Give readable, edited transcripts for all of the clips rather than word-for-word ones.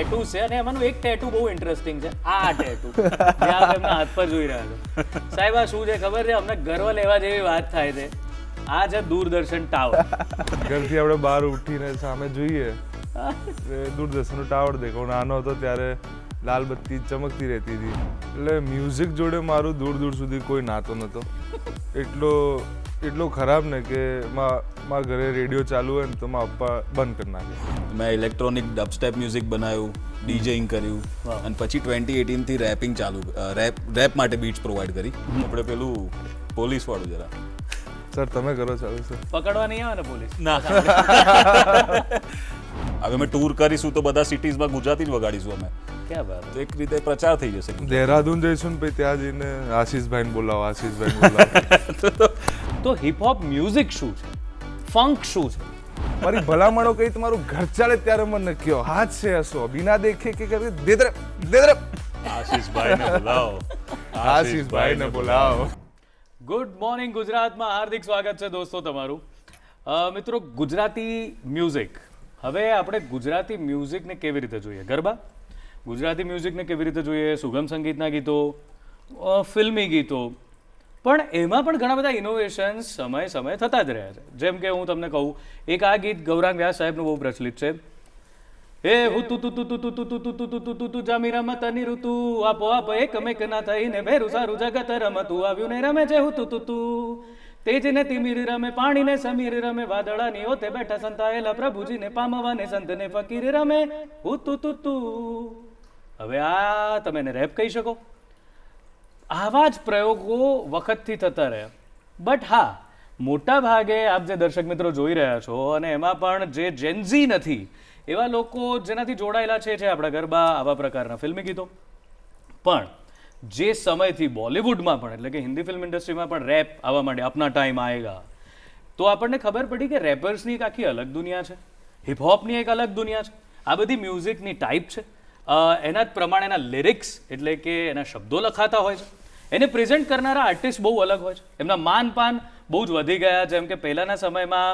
Tattoo છે અને એમાંનું એક ટેટુ બહુ ઇન્ટરેસ્ટિંગ છે, આ ટેટુ જે આપ એમના હાથ પર જોઈ રહ્યા છો. સાહેબ આ શું છે ખબર છે? અમને ગર્વ લેવા જેવી વાત થાય છે. આ છે દૂરદર્શન ટાવર. ઘરથી આપણે બહાર ઉઠીને સામે જોઈએ દૂરદર્શનનો ટાવર દેખો. નાનો હતો ત્યારે લાલ બત્તી ચમકતી રહેતી હતી. એટલે મ્યુઝિક જોડે મારું દૂર દૂર સુધી કોઈ નાતો નહોતો. એટલો ખરાબ ને કે મારા ઘરે રેડિયો ચાલુ હોય ને તો મારા પપ્પા બંધ કરી નાખે. મેં ઇલેક્ટ્રોનિક ડબસ્ટેપ મ્યુઝિક બનાવ્યું, ડીજેઇંગ કર્યું અને પછી 2018 થી રેપિંગ ચાલુ, રેપ માટે બીટ્સ પ્રોવાઈડ કરી. આપણે પેલું પોલીસ વાળું જરા સર તમે કરો ચાલુ સર. પકડવા નહીં આવે ને પોલીસ? ના, હવે અમે ટૂર કરીશું તો બધા સિટીઝમાં ગુજરાતી જ વગાડીશું અમે. ક્યાં વાત? તો એક રીતે પ્રચાર થઈ જશે. દેહરાદૂન જઈશું ને પછી ત્યાં જઈને આશીષભાઈને બોલાવો, આશીષભાઈને બોલાવો. તો હિપહોપ મ્યુઝિક શું છે? ફંક શું છે? મારી ભલામણો કઈ તમારું ઘર ચાલે ત્યારે મને કયો. હાથ છે હસો બિના દેખે કે કરે દેદરે દેદરે. આશીષભાઈને બોલાવો, આશીષભાઈને બોલાવો. ગુડ મોર્નિંગ ગુજરાતમાં હાર્દિક સ્વાગત છે દોસ્તો તમારું. મિત્રો, ગુજરાતી મ્યુઝિક, હવે આપણે ગુજરાતી મ્યુઝિકને કેવી રીતે જોઈએ? ગરબા ગુજરાતી મ્યુઝિકને કેવી રીતે જોઈએ? સુગમ સંગીતના ગીતો, ફિલ્મી ગીતો, પણ એમાં પણ ઘણા બધા ઇનોવેશન્સ સમય થતા જ રહ્યા છે. જેમ કે હું તમને કહું, એક આ ગીત ગૌરાંગ વ્યાસ સાહેબનું બહુ પ્રચલિત છે. એ હું તું તું તું તું તું તું તું તું તું તું તું જામી રમતની ઋતુ આપો આપ એકમેક ના થઈને ભેરું સારું જગત રમતું આવ્યું ને રમે છે હું તું તું તું તેજ ને તિમિર રમે પાણી ને સમીર રમે વાદળાની ઓતે બેઠા સંતાયેલા પ્રભુજીને પામવાને સંતને ફકીર રમે હું તું તું તું. હવે આ તમે એને રેપ કહી શકો? આવા જ પ્રયોગો વખતથી થતા રહ્યા. બટ હા, મોટા ભાગે આપ જે દર્શક મિત્રો જોઈ રહ્યા છો અને એમાં પણ જે જેન્ઝી નથી એવા લોકો જેનાથી જોડાયેલા છે આપણા ગરબા, આવા પ્રકારના ફિલ્મી ગીતો, પણ જે સમયથી બોલિવૂડમાં પણ એટલે કે હિન્દી ફિલ્મ ઇન્ડસ્ટ્રીમાં પણ રેપ આવવા માંડે, અપના ટાઈમ આએગા, તો આપણને ખબર પડી કે રેપર્સની એક આખી અલગ દુનિયા છે, હિપહોપની એક અલગ દુનિયા છે. આ બધી મ્યુઝિકની ટાઈપ છે, એના જ પ્રમાણેના લિરિક્સ એટલે કે એના શબ્દો લખાતા હોય છે, એને પ્રેઝન્ટ કરનારા આર્ટિસ્ટ બહુ અલગ હોય છે, એમના માનપાન બહુ જ વધી ગયા. જેમ કે પહેલાંના સમયમાં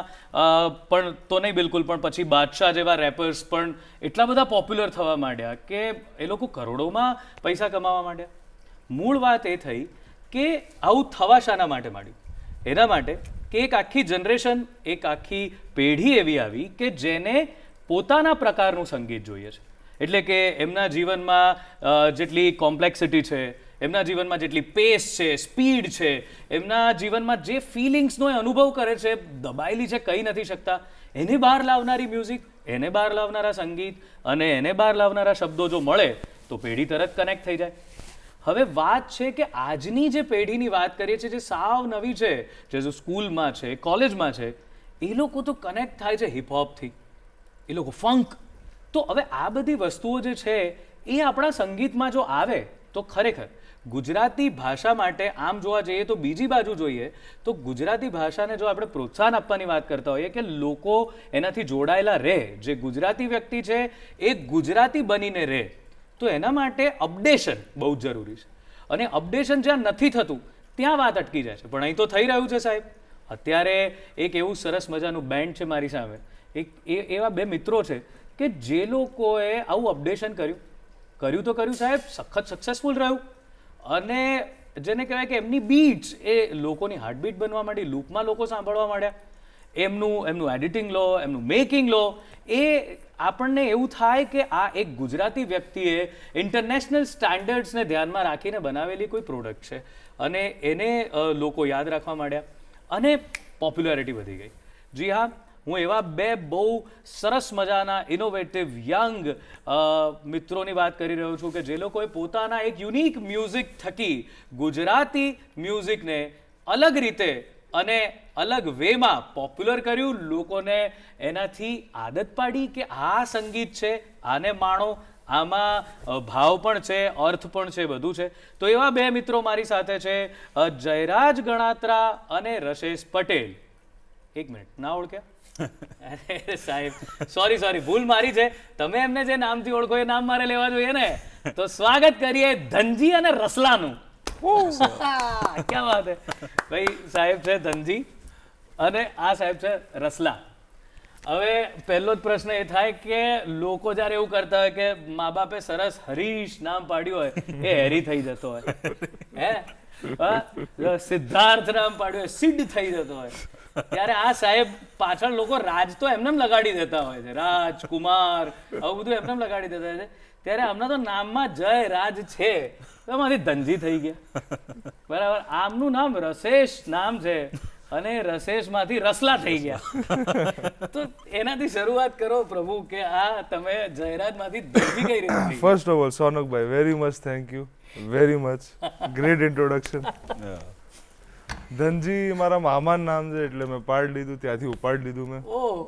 પણ તો નહીં બિલકુલ, પણ પછી બાદશાહ જેવા રેપર્સ પણ એટલા બધા પોપ્યુલર થવા માંડ્યા કે એ લોકો કરોડોમાં પૈસા કમાવા માંડ્યા. મૂળ વાત એ થઈ કે આવું થવા શાના માટે માંડ્યું? એના માટે કે એક આખી જનરેશન, એક આખી પેઢી એવી આવી કે જેને પોતાના પ્રકારનું સંગીત જોઈએ છે. એટલે કે એમના જીવનમાં જેટલી કોમ્પ્લેક્સિટી છે, એમના જીવનમાં જેટલી પેસ છે, સ્પીડ છે, એમના જીવનમાં જે ફિલિંગ્સનો એ અનુભવ કરે છે, દબાયેલી છે, કહી નથી શકતા, એને બહાર લાવનારી મ્યુઝિક, એને બહાર લાવનારા સંગીત અને એને બહાર લાવનારા શબ્દો જો મળે તો પેઢી તરત કનેક્ટ થઈ જાય. હવે વાત છે કે આજની જે પેઢીની વાત કરીએ છીએ, જે સાવ નવી છે, જે સ્કૂલમાં છે, કોલેજમાં છે, એ લોકો તો કનેક્ટ થાય છે હિપહોપથી, એ લોકો ફંક. તો હવે આ બધી વસ્તુઓ જે છે એ આપણા સંગીતમાં જો આવે તો ખરેખર ગુજરાતી ભાષા માટે આમ જોવા જઈએ તો બીજી બાજુ જોઈએ તો ગુજરાતી ભાષાને જો આપણે પ્રોત્સાહન આપવાની વાત કરતા હોઈએ કે લોકો એનાથી જોડાયેલા રહે, જે ગુજરાતી વ્યક્તિ છે એ ગુજરાતી બનીને રહે, તો એના માટે અપડેશન બહુ જ જરૂરી છે. અને અપડેશન જ્યાં નથી થતું ત્યાં વાત અટકી જાય છે, પણ અહીં તો થઈ રહ્યું છે સાહેબ. અત્યારે એક એવું સરસ મજાનું બેન્ડ છે મારી સામે, એવા બે મિત્રો છે કે જે લોકોએ આવું અપડેશન કર્યું તો કર્યું સાહેબ, સખત સક્સેસફુલ રહ્યું. અને જેને કહેવાય કે એમની બીટ્સ એ લોકોની હાર્ટબીટ બનવા માંડી, લૂપમાં લોકો સાંભળવા માંડ્યા. એમનું એડિટિંગ લો, એમનું મેકિંગ લો, એ આપણને એવું થાય કે આ એક ગુજરાતી વ્યક્તિએ ઇન્ટરનેશનલ સ્ટાન્ડર્ડ્સને ધ્યાનમાં રાખીને બનાવેલી કોઈ પ્રોડક્ટ છે અને એને લોકો યાદ રાખવા માંડ્યા અને પોપ્યુલારિટી વધી ગઈ. જી હા, હું એવા બે બહુ સરસ મજાના ઇનોવેટિવ યંગ મિત્રોની વાત કરી રહ્યો છું કે જે લોકોએ પોતાના એક યુનિક મ્યુઝિક થકી ગુજરાતી મ્યુઝિકને અલગ રીતે અને અલગ વેમાં પોપ્યુલર કર્યું, લોકોને એનાથી આદત પાડી કે આ સંગીત છે, આને માણો, આમાં ભાવ પણ છે, અર્થ પણ છે, બધું છે. તો એવા બે મિત્રો મારી સાથે છે, જયરાજ ગણાત્રા અને રશેશ પટેલ. એક મિનિટ, ના ઓળખ્યા? અરે સાહેબ, સોરી, ભૂલ મારી છે. તમે એમને જે નામથી ઓળખો એ નામ મારે લેવા જોઈએ ને. તો સ્વાગત કરીએ ધનજી અને રસલાનું. ક્યાં વાત હે ભાઈ. સાહેબ છે ધનજી અને આ સાહેબ છે રસલા. હવે પહેલો જ પ્રશ્ન એ થાય કે લોકો જ્યારે એવું કરતા હોય કે મા બાપે સરસ હરીશ નામ પાડ્યું હોય એ હેરી થઈ જતો હોય, હે સિદ્ધાર્થ નામ પાડ્યું હોય સિદ્ધ થઈ જતો હોય, ત્યારે આ સાહેબ પાછળ લોકો રાજ તો એમને લગાડી દેતા હોય છે, રાજ કુમાર આવું બધું એમને લગાડી દેતા હોય છે. ત્યારે હમણાં તો નામમાં જય રાજ છે તો એમાંથી ધનજી થઈ ગયા, બરાબર. આમનું નામ રસેશ નામ છે અને રસેશમાંથી રસલા થઈ ગયા. તો એનાથી શરૂઆત કરો પ્રભુ કે આ તમે જયરાજમાંથી ધનજી કઈ રીતે થઈ? ફર્સ્ટ ઓફ ઓલ સોનકભાઈ very much thank you, very much great introduction. Dhanji મારા મામાનું નામ છે એટલે મેં પાડી લીધું, ત્યાંથી ઉપાડી લીધું મેં. ઓહ,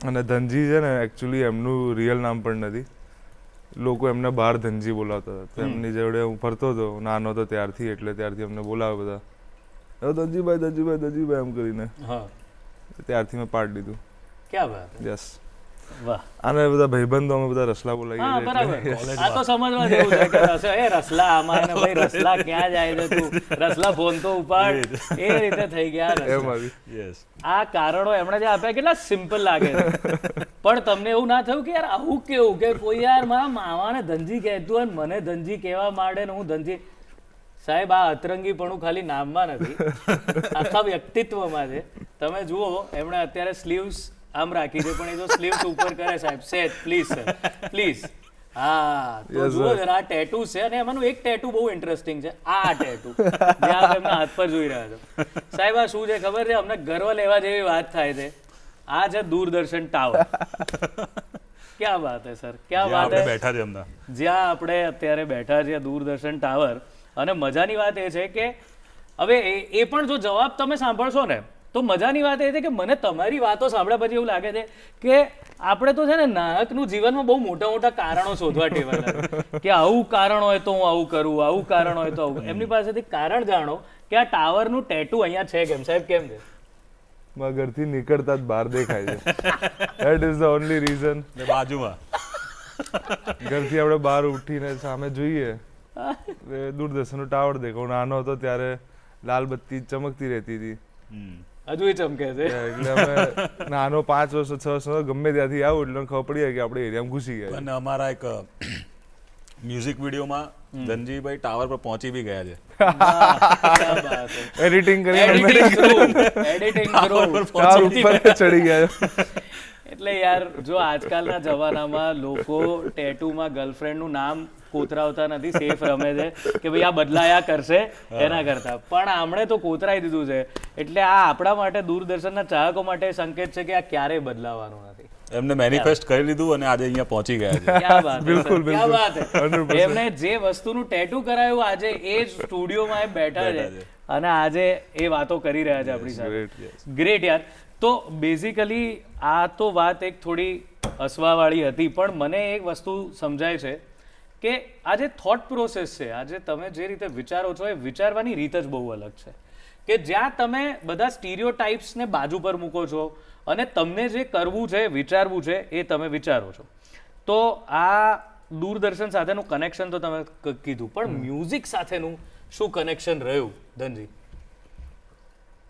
અને ધનજી છે ને એકચ્યુઅલી એમનું રિયલ નામ પણ નથી, લોકો એમને બહાર ધનજી બોલાવતા હતા. તો એમની જોડે હું ફરતો હતો નાનો હતો ત્યારથી, એટલે ત્યારથી અમને બોલાવે બધા ધનજીભાઈ ધનજીભાઈ ધનજીભાઈ એમ કરીને. હા, ત્યારથી મેં પાડી લીધું. ક્યાં વાત છે. યસ. વાહ. આને બધા ભાઈબંધો અમે બધા રસલા બોલાવીએ હા, છીએ બરાબર. એટલે આ તો સમજવા જેવું છે કે રસલા આમાં ને ભાઈ રસલા ક્યાં જાય છે તું, રસલા ફોન તો ઉપાડ, એ રીતે થઈ ગયા રસલા. એમ આવી. યસ. આ કારણો એમણે જે આપ્યા કેટલા સિમ્પલ લાગે છે, પણ તમને એવું ના થયું કે યાર આવું કેવું કે કોઈ યાર મારા મામાને ધનજી કહેતું હોય ને મને ધનજી કહેવા માંડે ને હું ધનજી? સાહેબ, આ અતરંગીપણું ખાલી નામમાં નથી, આખા વ્યક્તિત્વમાં છે. તમે જુઓ એમણે અત્યારે સ્લીવ્સ આમ રાખી છે, પણ એ જો સ્લીવ્સ ઉપર કરે સાહેબ સેજ પ્લીઝ સર પ્લીઝ. હા, તો જુઓ જરા આ ટેટુ છે અને એમાંનું એક ટેટુ બહુ ઇન્ટરેસ્ટિંગ છે, આ ટેટુ જે આપ એમના હાથ પર જોઈ રહ્યા છો. સાહેબ, આ શું છે ખબર છે? અમને ગર્વ લેવા જેવી વાત થાય છે. આ છે દૂરદર્શન ટાવર. ક્યાં વાત હે સર, ક્યાં વાત હે. બેઠા છે હમણાં, જ્યાં આપણે અત્યારે બેઠા છીએ દૂરદર્શન ટાવર. અને મજાની વાત એ છે કે હવે એ પણ જો જવાબ તમે સાંભળશો ને તો મજાની વાત એ છે કે મને તમારી વાતો સાંભળ્યા પછી એવું લાગે છે કે આપણે તો છે ને નાયકનું જીવનમાં બહુ મોટા મોટા કારણો શોધવા ટેવાયેલા કે આવું કારણ હોય તો હું આવું કરું, આવું કારણ હોય તો આવું. એમની પાસેથી કારણ જાણો કે આ ટાવરનું ટેટુ અહીંયા છે કેમ સાહેબ, કેમ છે? મારા ઘરથી નીકળતા જ બહાર દેખાય છે. That is the only reason. બાજુમાં ઘરથી આપણે બહાર ઉઠીને સામે જોઈએ દૂરદર્શનનું ટાવર દેખાવ. નાનો હતો ત્યારે લાલ બત્તી ચમકતી રહેતી હતી, હજુ એ ચમકે છે. એટલે અમે નાનો 5 વર્ષ 6 વર્ષ ગમે ત્યાંથી આવું એટલે ખબર પડી જાય કે આપણે એરિયામાં ઘૂસી ગયા. અને અમારા એક મ્યુઝિક વિડીયોમાં ધનજીભાઈ ટાવર પર પહોંચી બી ગયા છે. એડિટિંગ કરી એડિટિંગ ટાવર ઉપર ચડી ગયા. એટલે યાર જો આજકાલના જમાનામાં લોકો ટેટુમાં ગર્લફ્રેન્ડનું નામ કોતરાવતા નથી, સેફ રમે છે કે ભાઈ આ બદલાયા કરશે એના કરતા. પણ આમણે તો કોતરાઈ દીધું છે, એટલે આ આપણા માટે દૂરદર્શનના ચાહકો માટે સંકેત છે કે આ ક્યારેય બદલાવાનું નથી. એમને મેનિફેસ્ટ કરી લીધું અને આજે અહીંયા પહોંચી ગયા છે. ક્યાં વાત છે, બિલકુલ, ક્યાં બિલકુલ. વાત છે. 100%. એમને જે વસ્તુનું ટેટુ કરાયું આજે એ જ સ્ટુડિયોમાં બેઠા છે અને આજે એ વાતો કરી રહ્યા છે આપણી સાથે. ગ્રેટ યાર. તો બેઝિકલી આ તો વાત એક થોડી હસવાવાળી હતી, પણ મને એક વસ્તુ સમજાય છે કે આ જે થોટ પ્રોસેસ છે, આજે તમે જે રીતે વિચારો છો એ વિચારવાની રીત જ બહુ અલગ છે. કે જ્યાં તમે બધા સ્ટીરિયોટાઇપ્સને બાજુ પર મૂકો છો અને તમને જે કરવું છે વિચારવું છે એ તમે વિચારો છો. તો આ દૂરદર્શન સાથેનું કનેક્શન તો તમે કીધું, પણ મ્યુઝિક સાથેનું શું કનેક્શન રહ્યું ધનજી?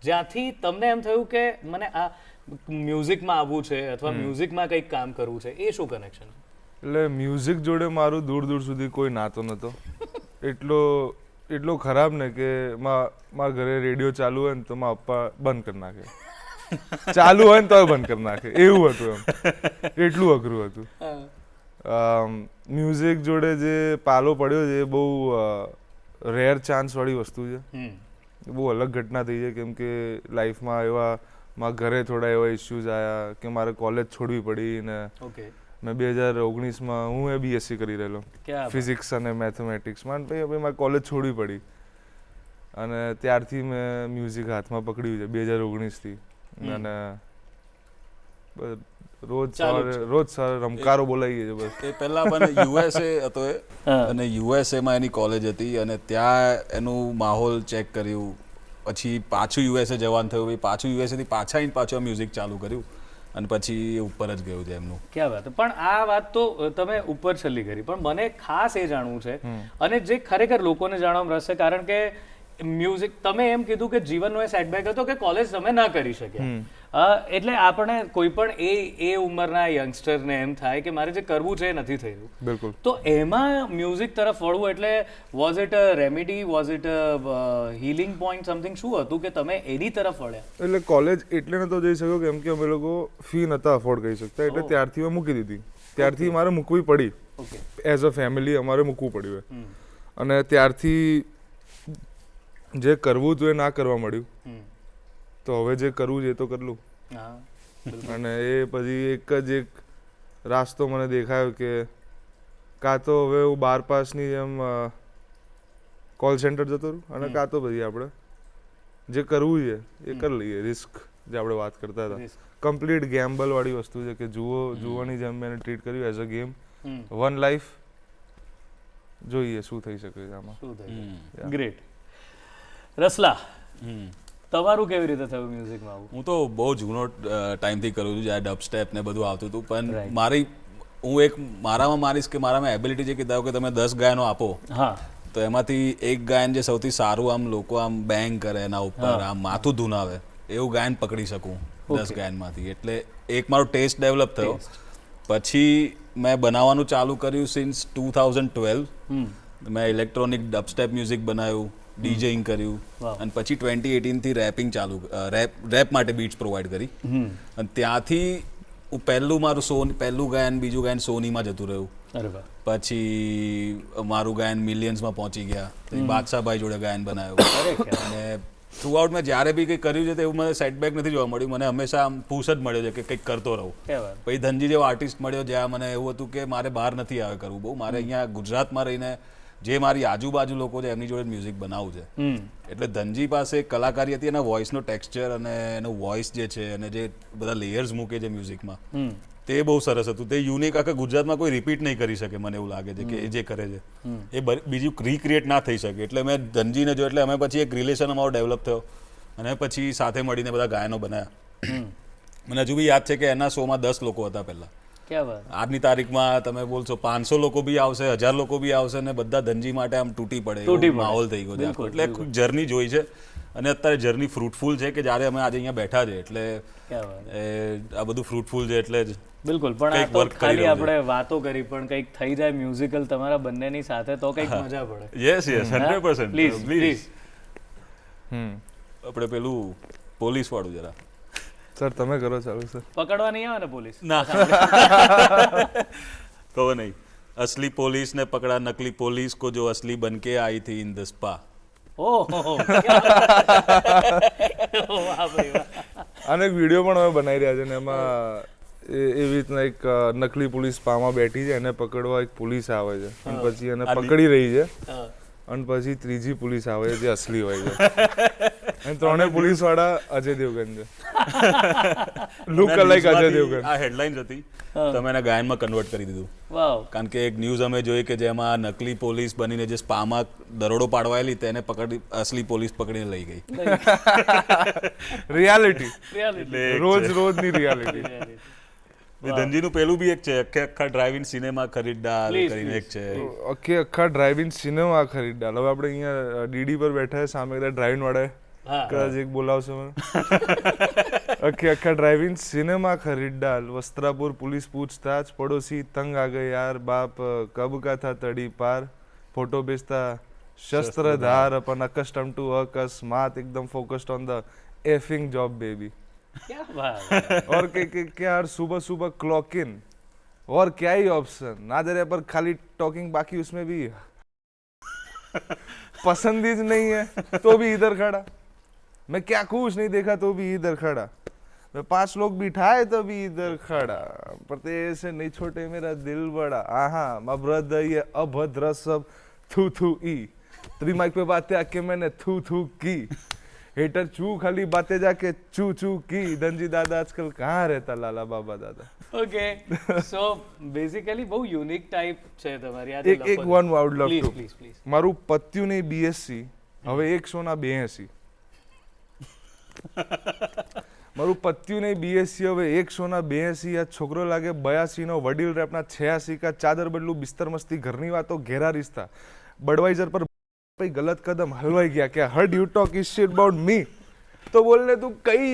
જ્યાંથી તમને એમ થયું કે મને આ મ્યુઝિકમાં આવવું છે અથવા મ્યુઝિકમાં કંઈક કામ કરવું છે, એ શું કનેક્શન? એટલે મ્યુઝિક જોડે મારું દૂર દૂર સુધી કોઈ નાતો નહોતો. એટલો ખરાબ ને કે મારા ઘરે રેડિયો ચાલુ હોય ને તો મારા પપ્પા બંધ કરી નાખે, ચાલુ હોય ને તો બંધ કરી નાખે, એવું હતું એમ. એટલું અઘરું હતું. મ્યુઝિક જોડે જે પાલો પડ્યો છે એ બહુ રેર ચાન્સ વાળી વસ્તુ છે. બહુ અલગ ઘટના થઈ છે, કેમ કે લાઈફમાં એવા મારા ઘરે થોડા એવા ઇસ્યુઝ આવ્યા કે મારે કોલેજ છોડવી પડી ને મેં 2019માં હું BSc કરી રહેલો ફિઝિક્સ અને મેથેમેટિક્સમાં. પછી મારે કોલેજ છોડવી પડી અને ત્યારથી મેં મ્યુઝિક હાથમાં પકડ્યું છે 2019થી. અને રોજ સવારે રમકારો બોલાવીએ છીએ બસ. એ પહેલા મને USA હતો એ, અને USA માં એની કોલેજ હતી અને ત્યાં એનું માહોલ ચેક કર્યું. પછી પાછું USA જવાનું થયું, પાછું USA થી પાછું મ્યુઝિક ચાલુ કર્યું અને પછી એ ઉપર જ ગયું છે એમનું. ક્યાં વાત. પણ આ વાત તો તમે ઉપર છેલ્લી કરી, પણ મને ખાસ એ જાણવું છે અને જે ખરેખર લોકોને જાણવામાં રસ છે, કારણ કે મ્યુઝિક તમે એમ કીધું કે જીવનનો એ સેટબેક હતો કે કોલેજ તમે ના કરી શક્યા એટલે આપણે કોઈ પણ એ ઉંમરના યંગસ્ટરને એમ થાય કે મારે જે કરવું છે એ નથી થઈ રહ્યું, બિલકુલ. તો એમાં મ્યુઝિક તરફ વળવું એટલે was it a remedy, was it a healing point, something શું હતું કે તમે એની તરફ વળ્યા? એટલે કોલેજ એટલે નતો જઈ શક્યો કેમ કે અમે લોકો ફી નતા અફોર્ડ કરી શકતા, એટલે ત્યારથી મેં મૂકી દીધી. ત્યારથી મારે મૂકવી પડી, ઓકે. એઝ અ ફેમિલી અમારે મૂકવું પડ્યું. અને ત્યારથી જે કરવું હતું એ ના કરવા મળ્યું, તો હવે જે કરવું છે એ તો કરલું. હા, અને એ પછી એક જ એક રાસ્તો મને દેખાયો કે કાં તો હવે હું 12 પાસની જેમ કોલ સેન્ટર જતો રહું, અને કાં તો પછી આપણે જે કરવું છે એ કરી લઈએ. રિસ્ક જે આપણે વાત કરતા હતા, કમ્પ્લીટ ગેમ્બલ વાળી વસ્તુ છે કે જુઓની જેમ મેં ટ્રીટ કર્યું as a game. One life, જોઈએ શું થઈ શકે છે આમાં. શું થયું? ગ્રેટ. રસલા, તમારું કેવી રીતે થયું મ્યુઝિકમાં આવું? હું તો બહુ જૂનો ટાઈમથી કરું છું, જ્યારે ડબ સ્ટેપ ને બધું આવતું હતું. પણ Right. મારામાં મારીશ કે મારામાં એબિલિટી છે કે ધારો કે તમે 10 ગાયનો આપો, હા, તો એમાંથી એક ગાયન જે સૌથી સારું આમ લોકો આમ બેંગ કરે એના ઉપર, આમ માથું ધૂનાવે, એવું ગાયન પકડી શકું 10 ગાયનમાંથી. એટલે એક મારો ટેસ્ટ ડેવલપ થયો. પછી મેં બનાવવાનું ચાલુ કર્યું સિન્સ 2012. મેં ઇલેક્ટ્રોનિક ડબસ્ટેપ મ્યુઝિક બનાવ્યું, ડીજેઇંગ કર્યું, અને પછી 2018 થી રેપિંગ ચાલુ, રેપ માટે બીટ્સ પ્રોવાઈડ કરી. અને ત્યાંથી હું પહેલું ગાયન બીજું ગાયન સોનીમાં જતું રહ્યું. અરે વાહ. પછી મારું ગાયન મિલિયન્સમાં પહોંચી ગયા. પછી બાદશાહભાઈ જોડે ગાયન બનાવ્યું. અને થ્રુ આઉટ મેં જ્યારે બી કંઈક કર્યું છે તો એવું મને સેટબેક નથી જોવા મળ્યું. મને હંમેશા આમ પુશ જ મળ્યો છે કે કંઈક કરતો રહું. પછી ધનજી જેવો આર્ટિસ્ટ મળ્યો જ્યાં મને એવું હતું કે મારે બહાર નથી આવે કરવું બહુ, મારે અહીંયા ગુજરાતમાં રહીને જે મારી આજુબાજુ લોકો છે એમની જોડે મ્યુઝિક બનાવવું છે. એટલે ધનજી પાસે કલાકારી હતી, એના વોઇસનો ટેક્સચર અને એનો વોઇસ જે છે અને જે બધા લેયર્સ મૂકે છે મ્યુઝિકમાં, તે બહુ સરસ હતું. તે યુનિક આખા ગુજરાતમાં કોઈ રિપીટ નહીં કરી શકે, મને એવું લાગે છે કે એ જે કરે છે એ બીજું રીક્રિએટ ના થઈ શકે. એટલે મેં ધનજીને જો, એટલે અમે પછી એક રિલેશન અમારો ડેવલપ થયો, અને પછી સાથે મળીને બધા ગાયનો બનાવ્યા. મને હજુ બી યાદ છે કે એના શોમાં 10 લોકો હતા પહેલા. આજની તારીખમાં તમે બોલશો 500 લોકો બી આવશે, 1000 લોકો બી આવશે, ને બધા ધનજી માટે આમ તૂટી પડે એવો માહોલ થઈ ગયો છે આખો. એટલે એક જર્ની જોઈ છે, અને અત્યારે જર્ની ફ્રૂટફુલ છે કે જ્યારે અમે આજે અહીંયા બેઠા છે એટલે આ બધું ફ્રૂટફુલ છે. એટલે જ બિલકુલ. પણ આ તો ખાલી આપણે વાતો કરી, પણ કંઈક થઈ જાય મ્યુઝિકલ તમારા બંનેની સાથે તો કંઈક મજા પડે. યસ 100%. પ્લીઝ. આપણે પેલું પોલીસ વાળું જરા સર તમે કરો ચાલુ સર. પકડવા નહીં આવે ને પોલીસ? ના કહો નહીં. असली पुलिस ने पकड़ा नकली पुलिस को जो असली बन के आई थी इन द स्पा. આનો એક વિડીયો પણ અમે બનાવી રહ્યા છે ને એમાં એવી રીતના એક નકલી પોલીસ સ્પામાં બેઠી છે, એને પકડવા એક પોલીસ આવે છે, અને પછી એને પકડી રહી છે, અને પછી ત્રીજી પોલીસ આવે છે જે અસલી હોય છે, અને ત્રણેય પોલીસ વાળા અજય દેવગન છે. લુક અલાઇક અજય દેવગન. આ હેડલાઇન્સ હતી, તમે એને ગાયનમાં કન્વર્ટ કરી દીધું. કારણ કે એક ન્યૂઝ અમે જોઈ કે જેમાં નકલી પોલીસ બનીને જે સ્પામાં દરોડો પાડવાયેલી તેને પકડી અસલી પોલીસ પકડીને લઈ ગઈ. રિયાલિટી, રોજની રિયાલિટી. ધનજીનું પેલું બી એક છે, આખા ડ્રાઇવ ઇન સિનેમા ખરીદદાર કરીને એક છે. આખા ડ્રાઇવ ઇન સિનેમા ખરીદદાર. હવે આપણે અહીંયા ડીડી પર બેઠા છે, સામે બધા ડ્રાઇવ વાળા કદાચ એક બોલાવશો મને. આખા ડ્રાઇવ ઇન સિનેમા ખરીદદાર. વસ્ત્રાપુર पुलिस पूछताछ, पड़ोसी तंग आ गए यार, बाप कब का था तड़ी पार, फोटो बेचता शस्त्रधार, अपन अकस्टम टू अकस्मात, एकदम focused on the effing job baby. और क्या यार सुबह सुबह क्लॉक इन, और क्या ही ऑप्शन ना दे रहे, पर खाली टॉकिंग, बाकी उसमें भी पसंद ही नहीं है तो भी इधर खड़ा, मैं क्या कुछ नहीं देखा तो भी इधर खड़ा, मैं 5 लोग बिठाए तो भी इधर खड़ा, पर तेरे से नहीं छोटे मेरा दिल बड़ा, आहा माँ ब्रदर ये अभद्र सब थू थू ई, 3 माइक पे बातें आके मैंने थू थू की, हेटर चू खाली बातें जाके चू चू की, धनजी दादा आजकल कहाँ रहता लाला बाबा दादा. ઓકે, સો બેઝિકલી બહુ યુનિક ટાઈપ છે તમારી આ. એક one I would love to. Please. મારું પત્યું નહીં બીએસસી, હવે 100 ના 82. મારું પત્યું નહીં બીએસસી, હવે 100 ના 82. આ છોકરો લાગે 82 નો, વડીલ રેપના 86 કા, ચાદર બદલું બિસ્તર મસ્તી, ઘરની વાતો ઘેરા રિશ્તા, બડવાઇઝર પર ભાઈ ગલત કદમ હલવાઈ ગયા, કે heard you talk is shit about me, તો બોલને તું કઈ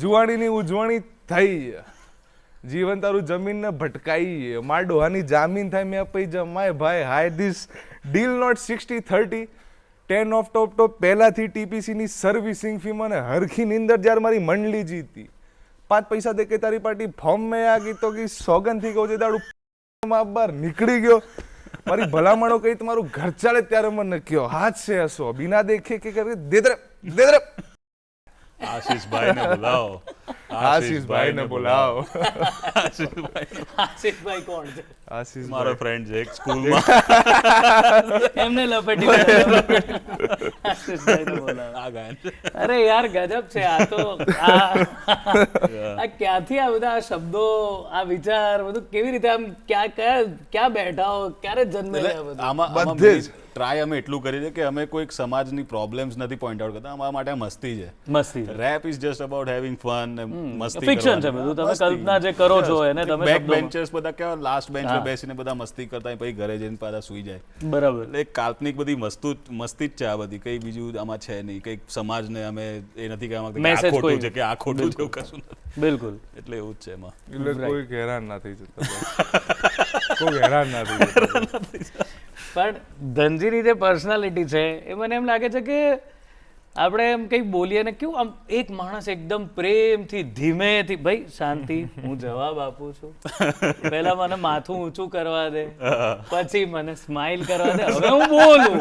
જુવાણીની ઉજવણી થઈ, જીવન તારું જમીનને ભટકાઈ, માર ડોહાની જામીન થાય મેં પૈ જમાય ભાઈ, hi this deal not 60-30, 10 off top પહેલાથી ટીપીસીની સર્વિસિંગ ફી મને હરખી નીંદર જ્યારે મારી મંડળી જીતી, 5 પૈસા દે કે તારી પાર્ટી ફોર્મ મેં આ ગીતો કી સોગન થી કહું છે દાડું માં બહાર નીકળી ગયો, મારી ભલામણો કઈ તમારું ઘર ચાલે ત્યારે મને કયો, હાથ છે હસો બિના દેખે કે કરે દેદરે આશીષભાઈને બોલાવો, આશીષભાઈને બોલાવો. આશીષભાઈ કોણ છે? આશીષ મારો ફ્રેન્ડ છે એક સ્કૂલમાં. એમને લપેટી આશીષભાઈને બોલાવો. આ ગાયન અરે યાર ગજબ છે આ તો. આ ક્યાંથી આ બધા શબ્દો, આ વિચાર બધું કેવી રીતે આમ ક્યાં બેઠા હો, ક્યારે જન્મે આ બધું? આમાં બધે જ. ટ્રાય અમે એટલું કરીએ છીએ કે અમે કોઈક સમાજની પ્રોબ્લેમ્સ નથી પોઈન્ટ આઉટ કરતા, અમારા માટે મસ્તી છે. મસ્તી rap is just about having fun, મસ્તી ફિક્શન છે બધું, તમે કલ્પના જે કરો છો એને તમે બેક શબ્દોમાં. બેન્ચર્સ બધા કેવા લાસ્ટ બેન્ચ પર બેસીને બધા મસ્તી કરતા હોય, પછી ઘરે જઈને પાછા સૂઈ જાય. બરાબર. એટલે એક કાલ્પનિક બધી મસ્તી જ છે આ બધી, કઈ બીજું આમાં છે નહીં, કઈક સમાજને અમે એ નથી કહેવા માંગતા કે આ Message કોઈ ખોટું છે કે આ ખોટું છે, એવું કશું નથી. બિલકુલ. એટલે એવું જ છે એમાં. એટલે કોઈ હેરાન ના થઈ જતા, કોઈ હેરાન ના થઈ જતા. પણ ધનજીની જે પર્સનાલિટી છે એ મને એમ લાગે છે કે આપણે એમ કંઈક બોલીએ ને કેવું આમ એક માણસ એકદમ પ્રેમથી ધીમેથી, ભાઈ શાંતિ, હું જવાબ આપું છું, પહેલા મને માથું ઊંચું કરવા દે, પછી મને સ્માઇલ કરવા દે, હવે હું બોલું.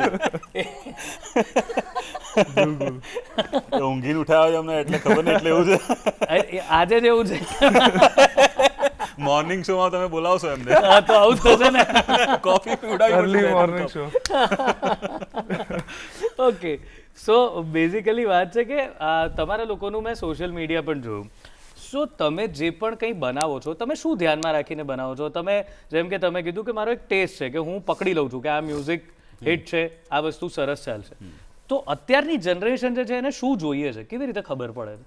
ઊંઘીને ઉઠાવ્યો અમને એટલે ખબર નહીં, એટલે એવું છે. આજે જ એવું છે. મોર્નિંગ શો માં તમે બોલાવશો એમને, હા તો આવું જ થશે ને. કોફી પીવડાવી early morning show. Okay, so basically વાત છે કે તમારા લોકોનું મેં સોશિયલ મીડિયા પણ જોયું. સો તમે જે પણ કંઈ બનાવો છો, તમે શું ધ્યાનમાં રાખીને બનાવો છો? તમે જેમ કે તમે કીધું કે મારો એક ટેસ્ટ છે કે હું પકડી લઉં છું કે આ મ્યુઝિક હિટ છે, આ વસ્તુ સરસ ચાલશે, તો અત્યારની જનરેશન જે છે એને શું જોઈએ છે, કેવી રીતે ખબર પડે?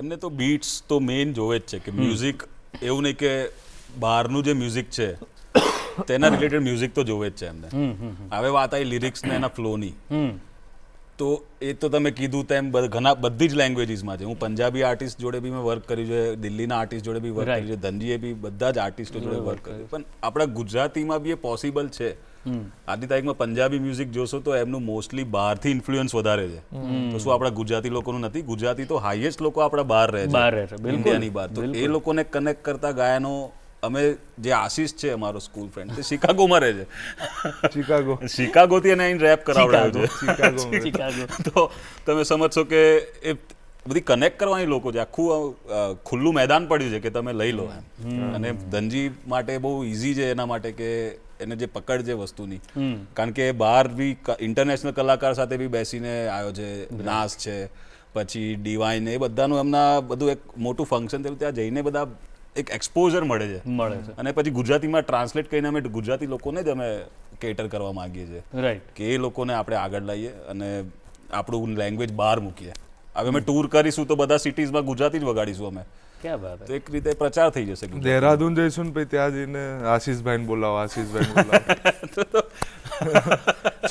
એમને તો બીટ્સ તો મેઇન જોવે જ છે કે મ્યુઝિક એવું નહીં કે બહારનું જે મ્યુઝિક છે તેના રિલેટેડ મ્યુઝિક તો જોવે જ છે એમને. હવે વાત આવી લિરિક્સ ને એના ફ્લોની, તો એ તો તમે કીધું તેમ ઘણા બધી જ લેંગ્વેજીસમાં છે. હું પંજાબી આર્ટિસ્ટ જોડે બી મેં વર્ક કર્યું છે, દિલ્હીના આર્ટિસ્ટ જોડે બી વર્ક કર્યું છે, ધનજીએ બી બધા જ આર્ટિસ્ટો જોડે વર્ક કર્યું, પણ આપણા ગુજરાતીમાં બી એ પોસિબલ છે. આજની તારીખમાં પંજાબી મ્યુઝિક જોશો તો એમનું મોસ્ટલી બહારથી ઇન્ફ્લુઅન્સ વધારે છે. તો શું આપણા ગુજરાતી લોકોનું નથી? ગુજરાતી તો હાઈએસ્ટ લોકો આપણા બહાર રહે છે, ઇન્ડિયાની બહાર. તો એ લોકોને કનેક્ટ કરતા ગાયનો અમે જે આશીષ છે અમારો સ્કૂલ ફ્રેન્ડ, તે શિકાગોમાં રહે છે. શિકાગોથી એને અહીં રેપ કરાવડાવ્યો છે. તો તમે સમજશો કે એ બધી કનેક્ટ કરવાની લોકો છે, આખું ખુલ્લું મેદાન પડ્યું છે કે તમે લઈ લો એમ. અને ધનજી માટે બહુ ઇઝી છે એના માટે કે એને જે પકડ છે વસ્તુની, કારણ કે બહાર બી ઇન્ટરનેશનલ કલાકાર સાથે બી બેસીને આવ્યો છે, નાસ છે, પછી ડિવાઇન, એ બધાનું એમના બધું એક મોટું ફંક્શન થયું, ત્યાં જઈને બધા એક એક્સપોઝર મળે છે. અને પછી ગુજરાતીમાં ટ્રાન્સલેટ કરીને અમે ગુજરાતી લોકોને જ અમે કેટર કરવા માંગીએ છીએ, રાઈટ, કે એ લોકોને આપણે આગળ લાવીએ અને આપણું લેંગ્વેજ બહાર મૂકીએ. હવે અમે ટૂર કરીશું તો બધા સિટીઝમાં ગુજરાતી જ વગાડીશું અમે. ક્યાં વાત, તો એક રીતે પ્રચાર થઈ જશે. દેહરાદૂન જઈશું ને પછી ત્યાં જઈને આશીષભાઈને બોલાવો, આશીષભાઈને બોલાવો.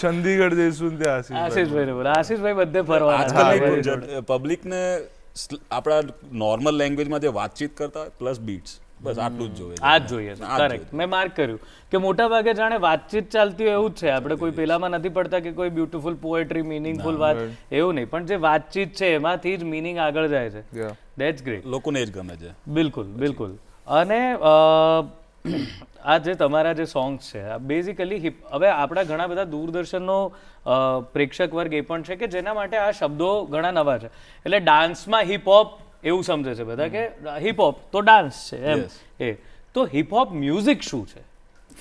ચંદીગઢ જઈશું ને ત્યાં આશીષભાઈને બોલાવો, આશીષભાઈ બધે ફરવાના. આજકાલ પબ્લિકને આપણા નોર્મલ લેંગ્વેજમાં જે વાતચીત કરતા પ્લસ બીટ્સ, બસ આટલું જ જોઈએ. આ જ જોઈએ છે, કરેક્ટ. મેં માર્ક કર્યું કે મોટા ભાગે જાણે વાતચીત ચાલતી હોય એવું જ છે. આપણે કોઈ પેલામાં નથી પડતા કે કોઈ બ્યુટીફુલ પોએટ્રી, મિનિંગફુલ વાત, એવું નહીં, પણ જે વાતચીત છે એમાંથી જ મિનિંગ આગળ જાય છે. That's great. લોકોને જ ગમે છે. બિલકુલ બિલકુલ. અને આ જે તમારા જે સોંગ્સ છે બેઝિકલી હવે આપણા ઘણા બધા દૂરદર્શનનો પ્રેક્ષક વર્ગ એ પણ છે કે જેના માટે આ શબ્દો ઘણા નવા છે. એટલે ડાન્સમાં હિપહોપ એવું સમજે છે બધા કે હિપહોપ તો ડાન્સ છે એમ. એ તો હિપહોપ મ્યુઝિક શું છે,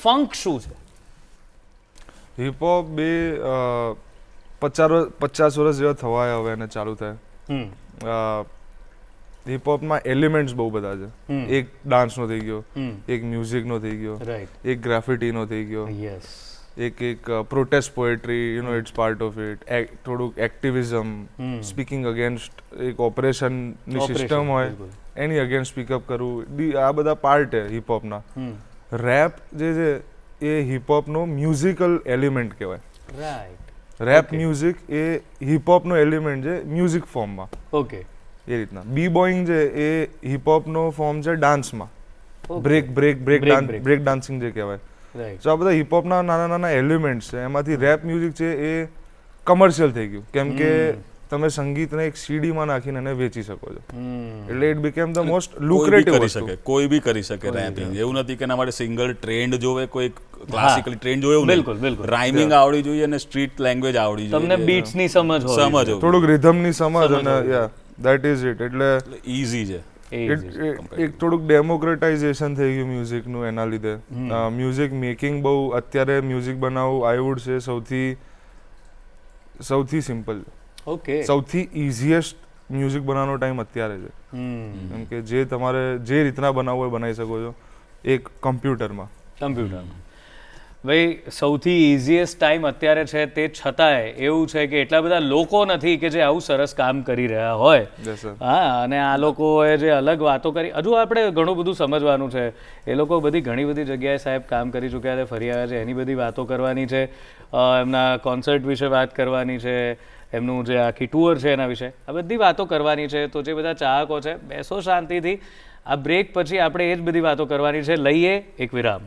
ફંક શું છે? હિપહોપ બે 50 વર્ષ જેવા થવાય હવે એને ચાલુ થાય. હિપહોપમાં એલિમેન્ટ્સ બહુ બધા છે. એક ડાન્સનો થઈ ગયો, એક મ્યુઝિકનો થઈ ગયો, એક ગ્રાફિટીનો થઈ ગયો, એક protest poetry, you know it's part of it, થોડુંક એક્ટિવિઝમ, સ્પીકિંગ અગેન્સ્ટ એક ઓપરેશનની સિસ્ટમ હોય એની અગેન્સ્ટ સ્પીકઅપ કરવું, આ બધા પાર્ટ છે હિપહોપના. રેપ જે છે એ હિપહોપનો મ્યુઝિકલ એલિમેન્ટ કહેવાય. રાઈટ. રેપ મ્યુઝિક એ હિપહોપનો એલિમેન્ટ છે મ્યુઝિક ફોર્મમાં. ઓકે. એ રીતના બી બોઈંગ છે એ હિપહોપનો ફોર્મ છે ડાન્સમાં બ્રેક ડાન્સિંગ જે કહેવાય. રાઈટ. તો આ બધા હિપહોપના નાના નાના એલિમેન્ટ્સ છે, એમાંથી રેપ મ્યુઝિક છે એ કમર્શિયલ થઈ ગયું કેમ કે તમે સંગીતને એક સીડીમાં નાખીને એને વેચી શકો છો, એટલે ઇટ બીકેમ ધ મોસ્ટ લુક્રેટિવ કરી શકે, કોઈ બી કરી શકે રેપિંગ. એવું નથી કે એના માટે સિંગલ ટ્રેન્ડ જોવે, કોઈ ક્લાસિકલી ટ્રેન્ડ જોવે એવું નહીં. બિલકુલ બિલકુલ. રાઇમિંગ આવડી જોઈએ અને સ્ટ્રીટ લેંગ્વેજ આવડી જોઈએ, તમને બીટ્સની સમજ હોય. સમજ હોય, થોડુંક રિધમની સમજ અને યા દેટ ઇઝ ઇટ. એટલે ઈઝી છે. એક થોડુંક ડેમોક્રેટાઇઝેશન થઈ ગયું મ્યુઝિકનું એના લીધે. મ્યુઝિક મેકિંગ બહુ અત્યારે મ્યુઝિક બનાવવું આઈ વુડ છે સૌથી સિમ્પલ, ઓકે. સૌથી ઇઝીએસ્ટ મ્યુઝિક બનાવવાનો ટાઈમ અત્યારે છે, કેમ કે જે તમારે જે રીતના બનાવવું હોય બનાવી શકો છો એક કમ્પ્યુટરમાં. ભાઈ સૌથી ઇઝીએસ્ટ ટાઈમ અત્યારે છે, તે છતાંય એવું છે કે એટલા બધા લોકો નથી કે જે આવું સરસ કામ કરી રહ્યા હોય. હા, અને આ લોકોએ જે અલગ વાતો કરી, હજુ આપણે ઘણું બધું સમજવાનું છે. એ લોકો ઘણી બધી જગ્યાએ સાહેબ કામ કરી ચૂક્યા છે, ફરી આવ્યા છે, એની બધી વાતો કરવાની છે, એમના કોન્સર્ટ વિશે વાત કરવાની છે, એમનું જે આખી ટૂર છે એના વિશે આ બધી વાતો કરવાની છે. તો જે બધા ચાહકો છે, બેસો શાંતિથી. આ બ્રેક પછી આપણે એ જ બધી વાતો કરવાની છે. લઈએ એક વિરામ.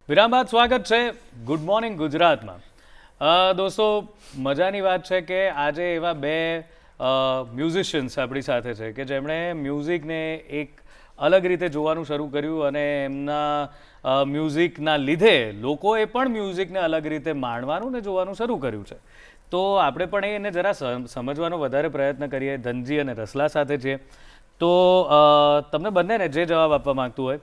વિરામ બાદ સ્વાગત છે ગુડ મોર્નિંગ ગુજરાતમાં. દોસ્તો, મજાની વાત છે કે આજે એવા બે મ્યુઝિશિયન્સ આપણી સાથે છે કે જેમણે મ્યુઝિકને એક અલગ રીતે જોવાનું શરૂ કર્યું અને એમના મ્યુઝિકના લીધે લોકોએ પણ મ્યુઝિકને અલગ રીતે માણવાનું ને જોવાનું શરૂ કર્યું છે. તો આપણે પણ એને જરા સમજવાનો વધારે પ્રયત્ન કરીએ. ધનજી અને રસલા સાથે છીએ. તો તમને બંનેને જે જવાબ આપવા માંગતું હોય,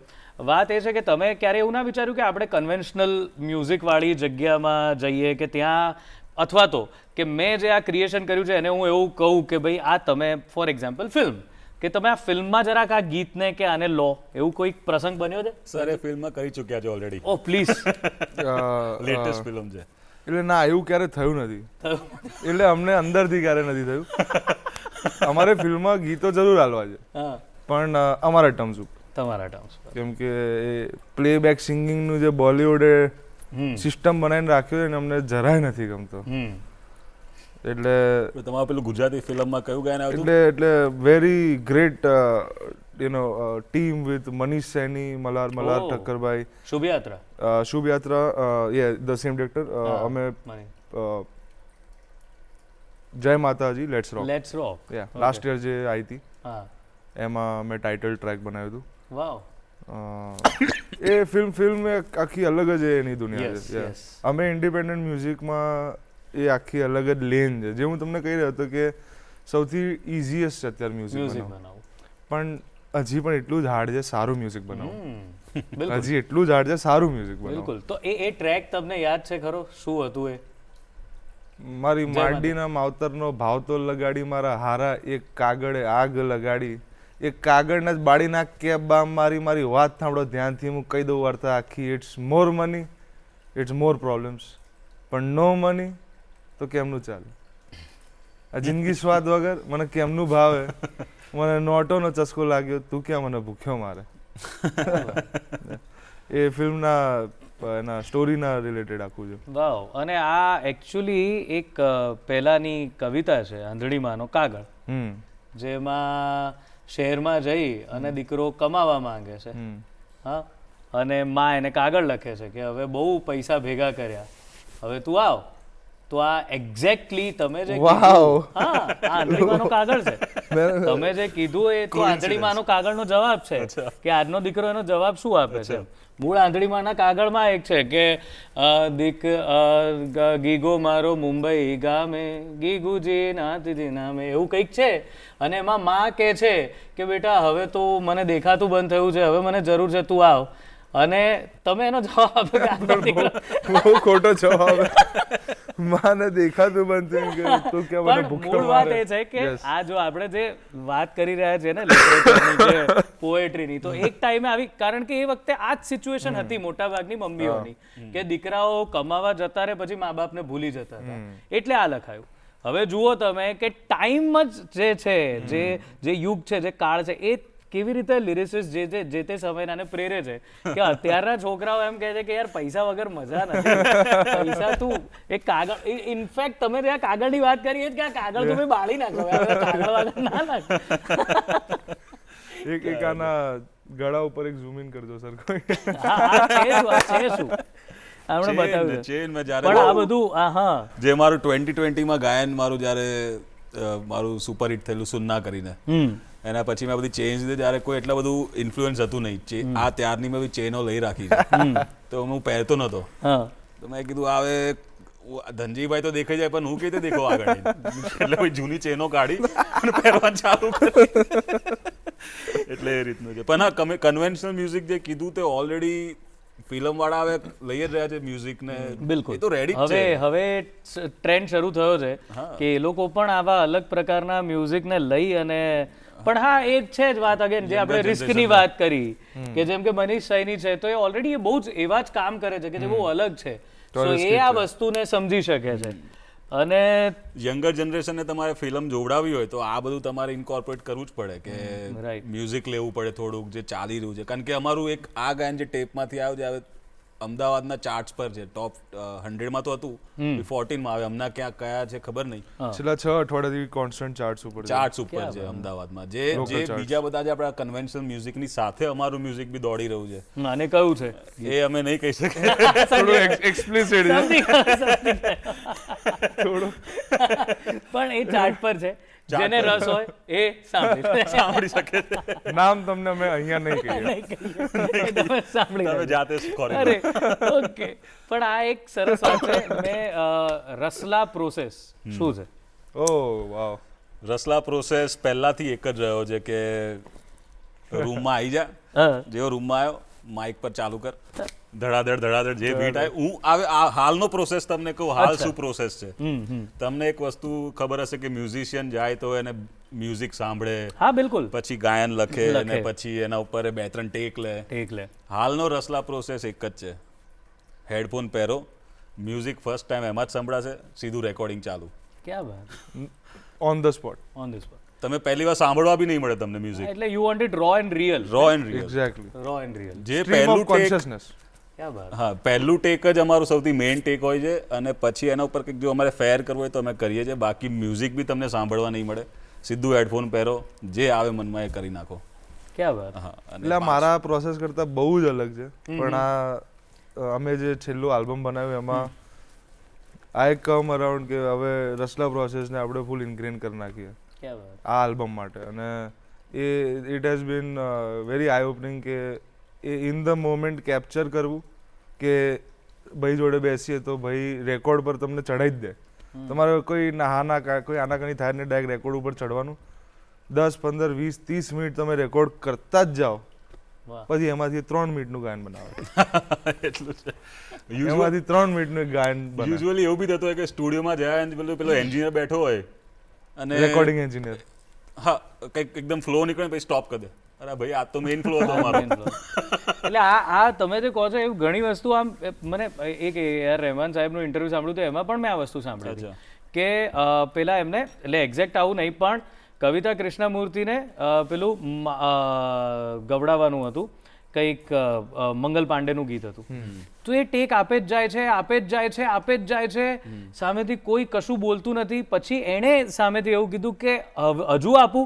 વાત એ છે કે તમે ક્યારે એવું ના વિચાર્યું કે આપણે કન્વેન્શનલ મ્યુઝિકવાળી જગ્યામાં જઈએ કે ત્યાં, અથવા તો કે મેં જે આ ક્રિએશન કર્યું છે એને હું એવું કહું કે ભાઈ આ તમે ફોર એક્ઝામ્પલ ફિલ્મ, કે તમે આ ફિલ્મમાં જરાક આ ગીતને કે આને લો, એવું કોઈ પ્રસંગ બન્યો છે? સર એ ફિલ્મમાં કરી ચૂક્યા છે already. Oh please. Latest film છે. એટલે ના, એવું ક્યારે થયું નથી. એટલે અમને અંદરથી ક્યારે નથી થયું. અમારે ફિલ્મમાં ગીતો જરૂર હાલવા છે, પણ અમારા ટર્મ્સ ઉપર, તમારા ટર્મ્સ, કેમ કે એ પ્લેબેક સિંગિંગનું જે બોલિવૂડે સિસ્ટમ બનાવીને રાખ્યું છે ને અમને જરાય નથી ગમતો. એટલે તમારે પેલું ગુજરાતી ફિલ્મમાં કયું ગાયન આવતું? એટલે very great team with Manish Saini, Malhar ઠક્કરભાઈ, Shubh Yatra, the same director. અમે જય માતાજી, લેટ્સ રોક લાસ્ટ યર જે આવી હતી એમાં મેં ટાઇટલ ટ્રેક બનાવ્યું હતું. વાવ. એ ફિલ્મ આખી અલગ જ એની દુનિયા છે. અમે ઇન્ડિપેન્ડન્ટ મ્યુઝિકમાં એ આખી અલગ જ લેન છે, જે હું તમને કહી રહ્યો હતો કે સૌથી ઇઝીએસ્ટ છે અત્યારે મ્યુઝિક બનાવવું, પણ હજી પણ એટલું જ હાર્ડ છે સારું મ્યુઝિક બનાવવું. હજી એટલું જ હાર્ડ છે સારું મ્યુઝિક બનાવવું. બિલકુલ. તો એ ટ્રેક તમને યાદ છે ખરો? શું હતું એ? મારી માડીના માવતરનો ભાવ તો લગાડી, મારા હારા એક કાગળે આગ લગાડી, એક કાગળને જ બાળી નાખ કે બા મારી વાત સાંભળો ધ્યાનથી, હું કહી દઉં વાર્તા આખી. It's more money, it's more problems, પણ નો મની તો કેમનું ચાલે? આ જિંદગી સ્વાદ વગર મને કેમનું ભાવે? મને નોટોનો ચસ્કો લાગ્યો, તું ક્યાં મને ભૂખ્યો મારે. એ ફિલ્મના એના સ્ટોરીના રિલેટેડ આખું છે. વાવ. અને આ એકચ્યુઅલી એક પહેલાની કવિતા છે, આંધળીમાંનો કાગળ, જેમાં શહેરમાં જઈ અને દીકરો કમાવા માંગે છે, હા, અને માં એને કાગળ લખે છે કે હવે બહુ પૈસા ભેગા કર્યા, હવે તું આવ. તો આ એક્ઝેક્ટલી તમે જે કીધું, હા, આંધળીમાંનો કાગળ છે. તમે જે કીધું એ તો આંધળીમાંનો કાગળનો જવાબ છે કે આજનો દીકરો એનો જવાબ શું આપે છે. મૂળ આંધળીમાંના કાગળમાં એક છે કે ગીગો મારો મુંબઈ ગામે, ગીગુજી નાથજી નામે, એવું કંઈક છે. અને એમાં માં કહે છે કે બેટા હવે તો મને દેખાતું બંધ થયું છે, હવે મને જરૂર છે, તું આવ. અને તમે એનો જવાબ આપ્યો કે બહુ ખોટો જવાબ. માને દેખાતું બંધ થયું કે તું કે મને ભૂખ્યો મૂળ વાત એ છે કે આ જો આપણે જે વાત કરી રહ્યા છીએ ને લિટરેચરની કે પોએટ્રીની, તો એક ટાઈમે આવી, કારણ કે એ વખતે આ જ સિચ્યુએશન હતી મોટાભાગની મમ્મીઓની કે દીકરાઓ કમાવા જતા રહે પછી મા બાપને ભૂલી જતા હતા, એટલે આ લખાયું. હવે જુઓ તમે કે ટાઈમ જ જે છે, જે યુગ છે, જે કાળ છે, એ કેવી રીતે લિરિસિસ્ટ જે તે સમયનાને પ્રેરે છે કે અત્યારના છોકરાઓ એમ કહે છે કે યાર પૈસા વગર મજા નથી. પૈસા તું એક કાગળ, ઇનફેક્ટ તમે ત્યાં કાગળની વાત કરી કે આ કાગળ તમે બાળી નાખો, કાગળ વાગળ ના નાખ. એક આના ગળા ઉપર એક ઝૂમ ઇન કરજો સર કોઈ. હા છે શું આપણે બતાવ્યું છે. ચેન મેં પણ આ જ્યારે બધું હા જે મારું 2020 માં ગાયન મારું જ્યારે મારું સુપર હિટ થયેલું સુન્ના કરીને, એના પછી મેં બધી ચેન્જ લીધી. ત્યારે કોઈ એટલા બધું ઇન્ફ્લુઅન્સ હતું નહીં. આ ત્યારની મેં બધી ચેનો લઈ રાખી છે, તો હું પહેરતો નહોતો. તો મેં કીધું હવે ધનજીભાઈ તો દેખાઈ જાય પણ હું કેવી રીતે દેખો આગળ જઈને? એટલે પછી જૂની ચેનો કાઢી અને પહેરવાનું ચાલુ કરી. એટલે એ રીતનું છે. પણ હા, કન્વેન્શનલ મ્યુઝિક જે કીધું તે ઓલરેડી ફિલ્મ વાળા હવે લઈ જ રહ્યા છે મ્યુઝિક ને. બિલકુલ એ તો રેડી જ છે. હવે ટ્રેન્ડ શરૂ થયો છે કે એ લોકો પણ આવા અલગ પ્રકારના મ્યુઝિકને લઈ અને પણ હા એ જ છે જ વાત અગેન જે આપણે રિસ્કની વાત કરી કે જેમ કે મનીષ સૈની છે તો એ ઓલરેડી એ બહુ જ એવા જ કામ કરે છે કે જે બહુ અલગ છે. સો એ આ વસ્તુને સમજી શકે છે. અને યંગર જનરેશનને તમારે ફિલ્મ જોવડાવી હોય તો આ બધું તમારે ઇન્કોર્પોરેટ કરવું જ પડે કે Right. મ્યુઝિક લેવું પડે થોડુંક જે ચાલી રહ્યું છે. કારણ કે અમારું એક આ ગાયન જે ટેપમાંથી આવ્યું છે હવે અમદાવાદના ચાર્ટ્સ પર છે, ટોપ 100 માં તો હતું, 14 માં આવે. હમણાં ક્યાં કયા છે ખબર નહીં. છેલ્લા 6 અઠવાડિયાથી કોન્સ્ટન્ટ ચાર્ટ્સ ઉપર છે. ચાર્ટ્સ ઉપર છે અમદાવાદમાં. જે બીજા બધા જે આપણા કન્વેન્શનલ મ્યુઝિકની સાથે અમારું મ્યુઝિક બી દોડી રહ્યું છે. અને કયું છે એ અમે નહીં કહી શકીએ. થોડું એક્સપ્લિસિટ છે સમજી ગયો. પણ એ ચાર્ટ પર છે, જેને રસ હોય એ સાંભળી શકે છે. નામ તમને અમે અહીંયા નહીં કહીએ. તમે સાંભળી તમે લેજો. જાતે જ ખોરી અરે ઓકે. પણ આ એક સરસ વાત છે. મેં રસલા પ્રોસેસ શું છે? ઓહ વાવ. રસલા પ્રોસેસ પહેલાથી એક જ રહ્યો છે કે રૂમમાં આવી જા, હા જેવો રૂમમાં આવ્યો માઇક પર ચાલુ કર, ધડાધડ જે બીટ આવે હું આવે. આ હાલનો પ્રોસેસ તમને કહું, હાલ શું પ્રોસેસ છે. તમને એક વસ્તુ ખબર હશે કે મ્યુઝિશિયન જાય તો એને મ્યુઝિક સાંભળે, હા બિલકુલ પછી ગાયન લખે અને પછી એના ઉપર 2-3 ટેક લે. એટલે હાલનો રસલા પ્રોસેસ એક જ છે. હેડફોન પહેરો, મ્યુઝિક ફર્સ્ટ ટાઈમ એમાં જ સંભળાશે, સીધું રેકોર્ડિંગ ચાલુ. ક્યાં વાત, on the spot. On the spot. તમે પહેલી વાર સાંભળવા બી નહીં મળે તમને મ્યુઝિક. એટલે you want it raw and real. Raw and real. Exactly. Raw and real. જે સ્ટ્રીમ પહેલું ઓફ ટેક, કોન્શિયસનેસ. ક્યાં વાત. હા પહેલું ટેક જ અમારું સૌથી મેઇન ટેક હોય છે. અને પછી એના ઉપર કંઈક જો અમારે ફેર કરવું હોય તો અમે કરીએ છીએ. બાકી મ્યુઝિક બી તમને સાંભળવા નહીં મળે. સીધું હેડફોન પહેરો, જે આવે મનમાં એ કરી નાખો. ક્યાં વાત. હા અને એટલે આ મારા પ્રોસેસ કરતાં બહુ જ અલગ છે. પણ આ અમે જે છેલ્લું આલ્બમ બનાવ્યું એમાં આઈ કમ અરાઉન્ડ કે હવે રસલા પ્રોસેસને આપણે ફૂલ ઇન્ગ્રેન કરી નાખીએ ક્યાં વાત. આ આલ્બમ માટે. અને એ it has been very eye opening કે એ ઇન ધ મોમેન્ટ કેપ્ચર કરવું કે ભાઈ જોડે બેસીએ તો ભાઈ રેકોર્ડ પર તમને ચડાવી જ દે. તમારે કોઈ કોઈ આનાકાની થાય ને ડાયરેક્ટ રેકોર્ડ ઉપર ચડવાનું. 10, 15, 20, 30 મિનિટ તમે રેકોર્ડ કરતા જ જાઓ, વાહ. પછી એમાંથી 3 મિનિટનું ગાયન બનાવો. એટલું છે. એમાંથી 3 મિનિટનું એક ગાયન બનાવો. યુઝ્યુઅલી એવું બી થતું હોય કે સ્ટુડિયોમાં જાય અને પેલો એન્જિનિયર બેઠો હોય અને રેકોર્ડિંગ એન્જિનિયર હા કંઈક એકદમ ફ્લો નીકળે પછી સ્ટોપ કરી દે. અરે ભાઈ આ તો મેઇન ફ્લો હતો અમારો. એટલે આ તમે જે કહો છો એવું ઘણી વસ્તુ આમ મને એક AR રહેમાન સાહેબનું ઇન્ટરવ્યુ સાંભળ્યું તો એમાં પણ મેં આ વસ્તુ સાંભળી હતી કે પેલા એમને એટલે એક્ઝેક્ટ આવું નહીં પણ કવિતા કૃષ્ણમૂર્તિને પેલું ગવડાવવાનું હતું, કંઈક મંગલ પાંડેનું ગીત હતું. તો એ ટેક આપે જ જાય છે, સામેથી કોઈ કશું બોલતું નથી. પછી એણે સામેથી એવું કીધું કે હજુ આપું,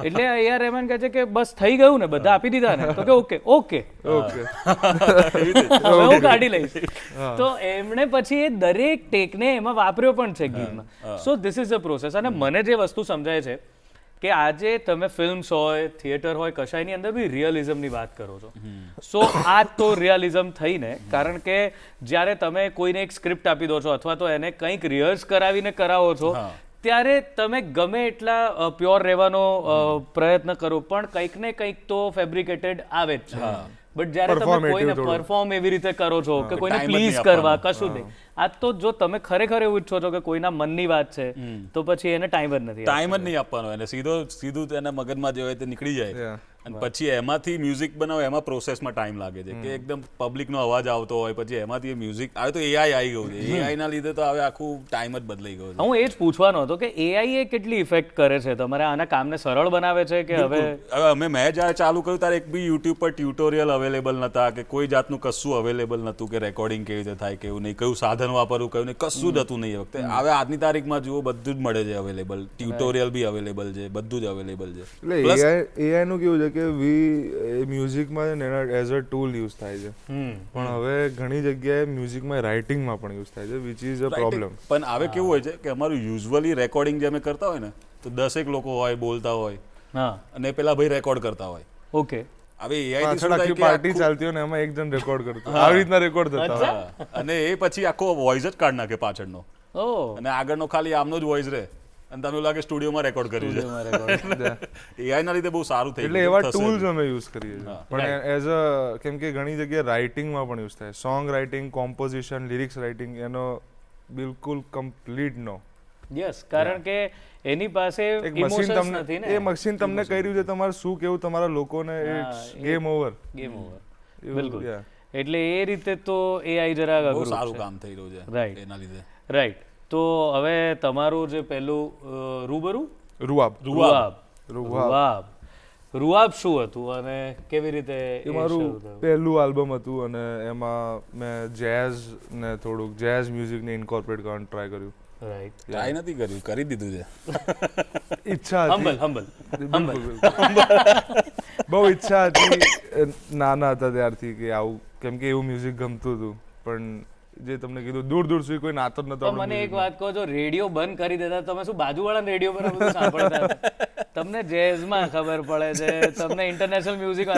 એટલે AR રહેમાન કહે છે કે બસ થઈ ગયું ને, બધા આપી દીધા ને, તો કે ઓકે હવે હું કાઢી લઈશ. તો એમણે પછી એ દરેક ટેકને એમાં વાપર્યો પણ છે ગીતમાં. So this is a process. અને મને જે વસ્તુ સમજાય છે કે આજે તમે ફિલ્મ્સ હોય, થિયેટર હોય, કશાયની અંદર બી રિયલિઝમની વાત કરો છો. સો આ તો રિયલિઝમ થઈને, કારણ કે જ્યારે તમે કોઈને એક સ્ક્રિપ્ટ આપી દો છો અથવા તો એને કંઈક રિહર્સ કરાવીને કરાવો છો, ત્યારે તમે ગમે એટલા પ્યોર રહેવાનો પ્રયત્ન કરો પણ કંઈક ને કંઈક તો ફેબ્રિકેટેડ આવે જ છે. બટ જ્યારે તમે કોઈને પરફોર્મ એવી રીતે કરો છો કે કોઈને પ્લીઝ કરવા કશું નહીં, આ તો જો તમે ખરેખર એવું ઈચ્છો છો કે કોઈના મનની વાત છે તો પછી એને ટાઈમ જ નથી આપવાનો. એને સીધું તેના મગજમાં જે હોય તે નીકળી જાય. અને પછી એમાંથી મ્યુઝિક બનાવો એમાં પ્રોસેસમાં ટાઈમ લાગે છે કે એકદમ પબ્લિકનો અવાજ આવતો હોય પછી એમાંથી મ્યુઝિક હવે તો એઆઈ આવી ગયું છે એઆઈ ના લીધે તો હવે આખું ટાઈમ જ બદલાઈ ગયો છે હું એ જ પૂછવાનો હતો કે એઆઈ એ કેટલી ઇફેક્ટ કરે છે તમારે આના કામને સરળ બનાવે છે કે હવે હવે મેં જ્યારે ચાલુ કર્યું ત્યારે એક બી યુટ્યુબ પર ટ્યુટોરિયલ અવેલેબલ નતા કે કોઈ જાતનું કશું અવેલેબલ નતું કે રેકોર્ડિંગ કેવી રીતે થાય કેવું નહીં કયું સાધન વાપરવું કયું નહીં કશું જ હતું નહીં એ વખતે હવે આજની તારીખમાં જુઓ બધું જ મળે છે અવેલેબલ ટ્યુટોરિયલ બી અવેલેબલ છે બધું જ અવેલેબલ છે એટલે એઆઈ નું કેવું છે કે મ્યુઝિકમાં છે ને એઝ અ ટૂલ યુઝ થાય છે પણ હવે ઘણી જગ્યાએ મ્યુઝિકમાં રાઇટિંગમાં પણ યુઝ થાય છે વિચ ઇઝ અ પ્રોબ્લેમ પણ હવે કેવું હોય છે કે અમારું યુઝ્યુઅલી રેકોર્ડિંગ જે અમે કરતા હોય ને તો 10 લોકો હોય બોલતા હોય હા અને પેલા ભાઈ રેકોર્ડ કરતા હોય ઓકે હવે એઆઈ પાછળ આખી પાર્ટી ચાલતી હોય ને એમાં એક જણ રેકોર્ડ કરતું આવી રીતના રેકોર્ડ થતા હોય અને એ પછી આખો વોઇસ જ કાઢ નાખે પાછળનો ઓ અને આગળનો ખાલી આમનો જ વોઇસ રહે અને તમે એવું લાગે સ્ટુડિયોમાં રેકોર્ડ કર્યું છે એઆઈ ના લીધે બહુ સારું થઈ એટલે એવા ટૂલ્સ અમે યુઝ કરીએ છીએ પણ એઝ અ કેમ કે ઘણી જગ્યાએ રાઇટિંગમાં પણ યુઝ થાય song writing composition lyrics writing એનો બિલકુલ કમ્પ્લીટ નો યસ કારણ કે એની પાસે એક મશીન ઇમોશન્સ તમને નથી ને એ મશીન તમને કહી રહ્યું છે તમારે શું કેવું તમારા લોકોને it's game over game over બિલકુલ એટલે એ રીતે તો એઆઈ જરા બહુ અઘરું સારું છે કામ થઈ રહ્યું છે રાઈટ એના લીધે રાઈટ તો હવે તમારું જે પહેલું રૂબરૂ રૂઆબ રૂઆબ રૂઆબ શું હતું અને કેવી રીતે એ એ મારું શરૂ થયું? પહેલું આલ્બમ હતું અને એમાં મેં જેઝ ને થોડુંક જેઝ મ્યુઝિકને ઇન્કોર્પોરેટ કરવાનું ટ્રાય કર્યું રાઈટ ટ્રાય નથી કર્યું કરી દીધું છે ઈચ્છા હમ્બલ હમ્બલ બહુ ઈચ્છા હતી નાના હતા ત્યારથી કે આવું કેમ કે એવું મ્યુઝિક ગમતું હતું પણ જે તમને કીધું દૂર દૂર સુધી કોઈ નાતો જ નતો તો મને એક વાત કહો છો રેડિયો બંધ કરી દેતા તમે શું બાજુવાળા રેડિયો પર બધું સાંભળતા હતા? તમને જેઝમાં ખબર પડે છે તમને ઇન્ટરનેશનલ મ્યુઝિક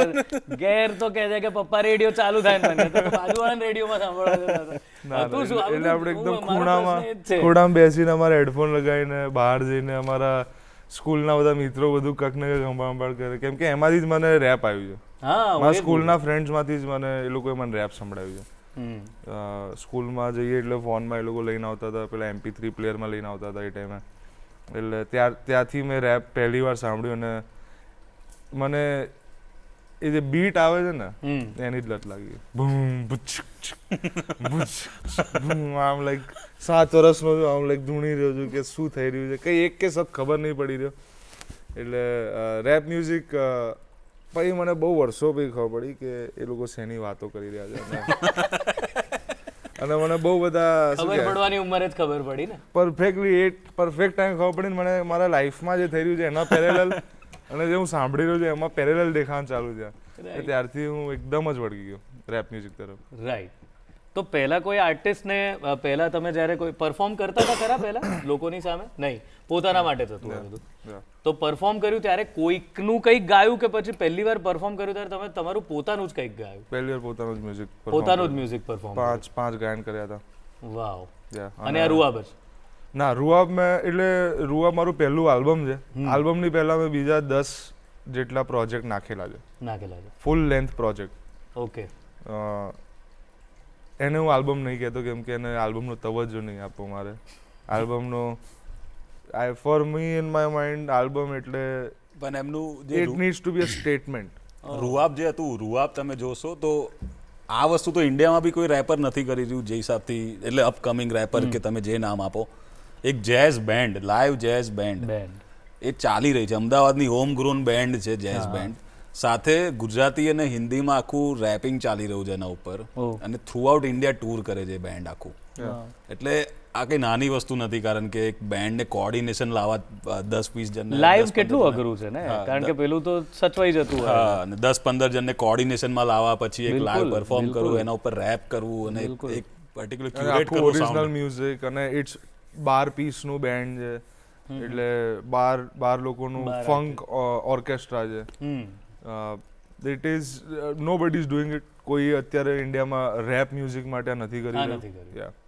ઘેર તો કહે છે કે પપ્પા રેડિયો ચાલુ થાય ને મને તો બાજુવાળા રેડિયોમાં સાંભળવા જતા હતા. હતું શું? આ એટલે બધું આપણે એકદમ મારો પ્રશ્ન એ જ છે. ખૂણામાં બેસીને અમારા હેડફોન લગાવીને બહાર જઈને અમારા સ્કૂલના બધા મિત્રો બધું કંઈક ને કંઈક સંભાળ કરે કેમ કે એમાંથી જ મને રેપ આવ્યું છે હા મારા સ્કૂલના ફ્રેન્ડ્સમાંથી જ મને એ લોકોએ મને રેપ સંભળાવ્યું હમ. છે સ્કૂલમાં જઈએ એટલે ફોનમાં એ લોકો લઈને આવતા હતા પેલા MP3 પ્લેયરમાં લઈને આવતા હતા એ ટાઈમે એટલે ત્યાંથી મેં રેપ પહેલી વાર સાંભળ્યું અને મને એ જે બીટ આવે છે ને એની જ લત લાગી બૂમ આમ લાઈક 7 વર્ષનો છું આમ લાઈક ધૂણી રહ્યો છું કે શું થઈ રહ્યું છે કઈ એક કે સબ ખબર નહીં પડી રહ્યો એટલે રેપ મ્યુઝિક પછી મને બહુ વર્ષો પછી ખબર પડી કે એ લોકો શેની વાતો કરી રહ્યા છે અને મને બહુ બધા ખબર પડવાની ઉંમરે જ ખબર પડી ને પરફેક્ટ ટાઈમ ખબર પડી ને મને મારા લાઈફમાં જે થઈ રહ્યું છે એના પેરેલલ અને જે હું સાંભળી રહ્યો છું એમાં પેરેલલ દેખાવાનું ચાલુ છે ત્યારથી હું એકદમ જ વળગી ગયો રેપ મ્યુઝિક તરફ રાઈટ તો પહેલા કોઈ આર્ટિસ્ટને પહેલા તમે જ્યારે કોઈ પરફોર્મ કરતા હતા ખરા પહેલા લોકોની સામે નહીં પોતાના માટે થતું આ બધું તો પરફોર્મ કર્યું ત્યારે કોઈકનું કંઈક ગાયું કે પછી પહેલી વાર પરફોર્મ કર્યું ત્યારે તમે તમારું પોતાનું જ કંઈક ગાયું? પહેલી વાર પોતાનું જ મ્યુઝિક પોતાનું જ મ્યુઝિક પરફોર્મ પાંચ ગાયન કર્યા હતા. વાવ અને આ રૂઆબ જ ના રૂઆબ મેં એટલે રૂઆબ મારું પહેલું આલ્બમ છે આલ્બમની પહેલા મેં બીજા 10 જેટલા પ્રોજેક્ટ નાખેલા છે ફૂલ લેન્થ પ્રોજેક્ટ. ઓકે એને હું આલ્બમ નહીં કહેતો કેમ કે એને આલ્બમનો તવજ્જો નહીં આપવો મારે આલ્બમનો for me in my mind album એટલે પણ એમનું જે it needs to be a statement. રૂઆબ જે હતું રૂઆબ તમે જોશો તો આ વસ્તુ તો ઇન્ડિયામાં બી કોઈ રેપર નથી કરી રહ્યું જે હિસાબથી એટલે અપકમિંગ રેપર કે તમે જે નામ આપો એક jazz band live jazz band એ ચાલી રહી છે અમદાવાદની હોમ ગ્રોન બેન્ડ છે જેઝ બેન્ડ સાથે ગુજરાતી અને હિન્દીમાં આખું રેપિંગ ચાલી રહ્યું છે એના ઉપર અને થ્રુ આઉટ ઇન્ડિયા ટૂર કરે છે બેન્ડ આખું એટલે આ કઈ નાની વસ્તુ નથી કારણ કે એક બેન્ડને કોઓર્ડિનેશન લાવવા 10-20 જણ લાઈવ કેટલું અઘરું છે ને કારણ કે પેલું તો સચવાઈ જતું હોય અને 10-15 જણને કોઓર્ડિનેશનમાં લાવવા પછી એક લાઈવ પરફોર્મ કરવું એના ઉપર રેપ કરવું અને એક પર્ટિક્યુલર ક્યુરેટ કરવું ઓરિજિનલ મ્યુઝિક અને ઇટ્સ 12 પીસનું બેન્ડ છે એટલે 12 લોકોનું ફંક ઓર્કેસ્ટ્રા છે. It is nobody is doing it કોઈ અત્યારે ઇન્ડિયામાં રેપ મ્યુઝિક માટે નથી કરી રહ્યું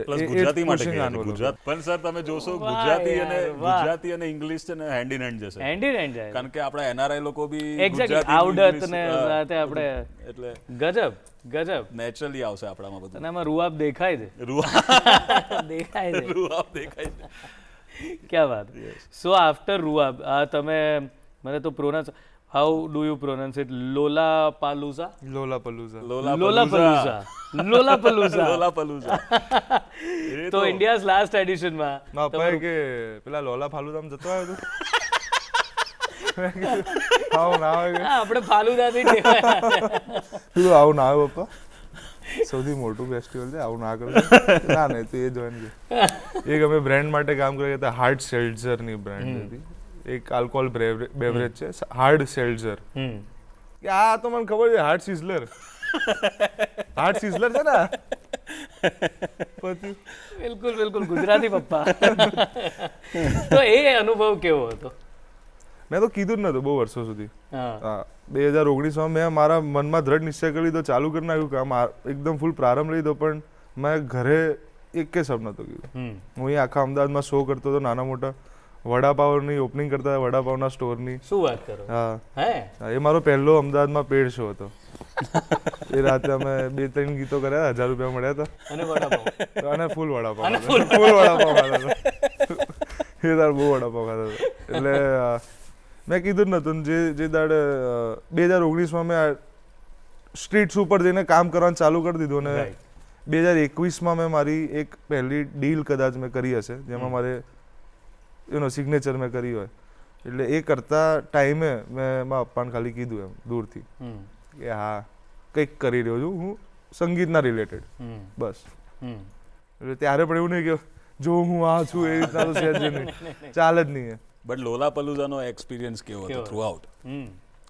પ્લસ ગુજરાતી માટે ગુજરાત પણ સર તમે જોશો ગુજરાતી અને ઇંગ્લિશ છે ને હેન્ડ ઇન હેન્ડ જશે હેન્ડ ઇન હેન્ડ જાય કારણ કે આપણા એનઆરઆઈ લોકો બી એક્ઝેક્ટલી આવડત ને સાથે આપણે એટલે ગજબ નેચરલી આવશે આપણામાં બધું અને આમાં રૂઆબ દેખાય છે દેખાય છે રૂઆબ દેખાય છે ક્યાં વાત સો આફ્ટર રૂઆબ આ તમે મને તો how do you pronounce it? Lollapalooza? Lollapalooza. Lollapalooza. Lollapalooza. Lollapalooza. તો ઇન્ડિયાઝ લાસ્ટ એડિશનમાં મારા પપ્પાએ કે પેલા લોલા ફાલુદામાં જતો આવ્યો તું? આવું ના આવે કે આપણે ફાલુદાથી ટેવાયા. તું આવું ના આવે પપ્પા, સૌથી મોટું ફેસ્ટિવલ છે, આવું ના કરજો. ના નહીં તો એ જોઈને એક અમે બ્રાન્ડ માટે કામ કરીએ હતા, હાર્ડ સેલ્ઝરની બ્રાન્ડ હતી, એક આલ્કોહોલ બેવરેજ છે, હાર્ડ સેલ્ઝર. કે આ તો મને ખબર છે, હાર્ડ સિઝલર. હાર્ડ સિઝલર છે ને પછી બિલકુલ બિલકુલ ગુજરાતી પપ્પા. તો એ અનુભવ કેવો હતો? મેં તો કીધું જ નતું બહુ વર્ષો સુધી. હા હા, 2019માં મેં મારા મનમાં દ્રઢ નિશ્ચય કરી લીધો, ચાલુ કરી નાખ્યું કામ, એકદમ ફૂલ પ્રારંભ લઈ દો, પણ મેં ઘરે એક કે શબ્દ નહોતો કીધું. હું અહીં આખા અમદાવાદમાં શો કરતો હતો, નાના મોટા વડાપાવની ઓપનિંગ કરતા હતા, વડાપાવના સ્ટોરની. શું વાત કરો? હા, હે એ મારો પહેલો અમદાવાદમાં પેડ શો હતો. એ રાતે અમે 2-3 ગીતો કર્યા, 1000 રૂપિયા મળ્યા હતા, અને વડાપાવ અને ફૂલ વડાપાવ. ફૂલ વડાપાવ ખાતા હતા. એ તાર બહુ વડાપાવ ખાતા હતા. એટલે મેં કીધું જ નતું. જે દાડે 2019માં મેં સ્ટ્રીટ્સ ઉપર જઈને કામ કરવાનું ચાલુ કરી દીધું, અને 2021માં મેં મારી એક પહેલી ડીલ કદાચ મેં કરી હશે, જેમાં મારે સિગ્નેચર મેં કરી હોય. એટલે એ કરતા ટાઈમે મેં મારા પપ્પાને ખાલી કીધું એમ દૂરથી કે હા કંઈક કરી રહ્યો છું હું સંગીતના રિલેટેડ, બસ. એટલે ત્યારે પણ એવું નહીં કે જો હું આ છું એ રીતના તો છે જ નહીં, ચાલે જ નહીં. બટ લોલાપલુઝાનો એક્સપિરિયન્સ કેવો હતો થ્રુઆઉટ?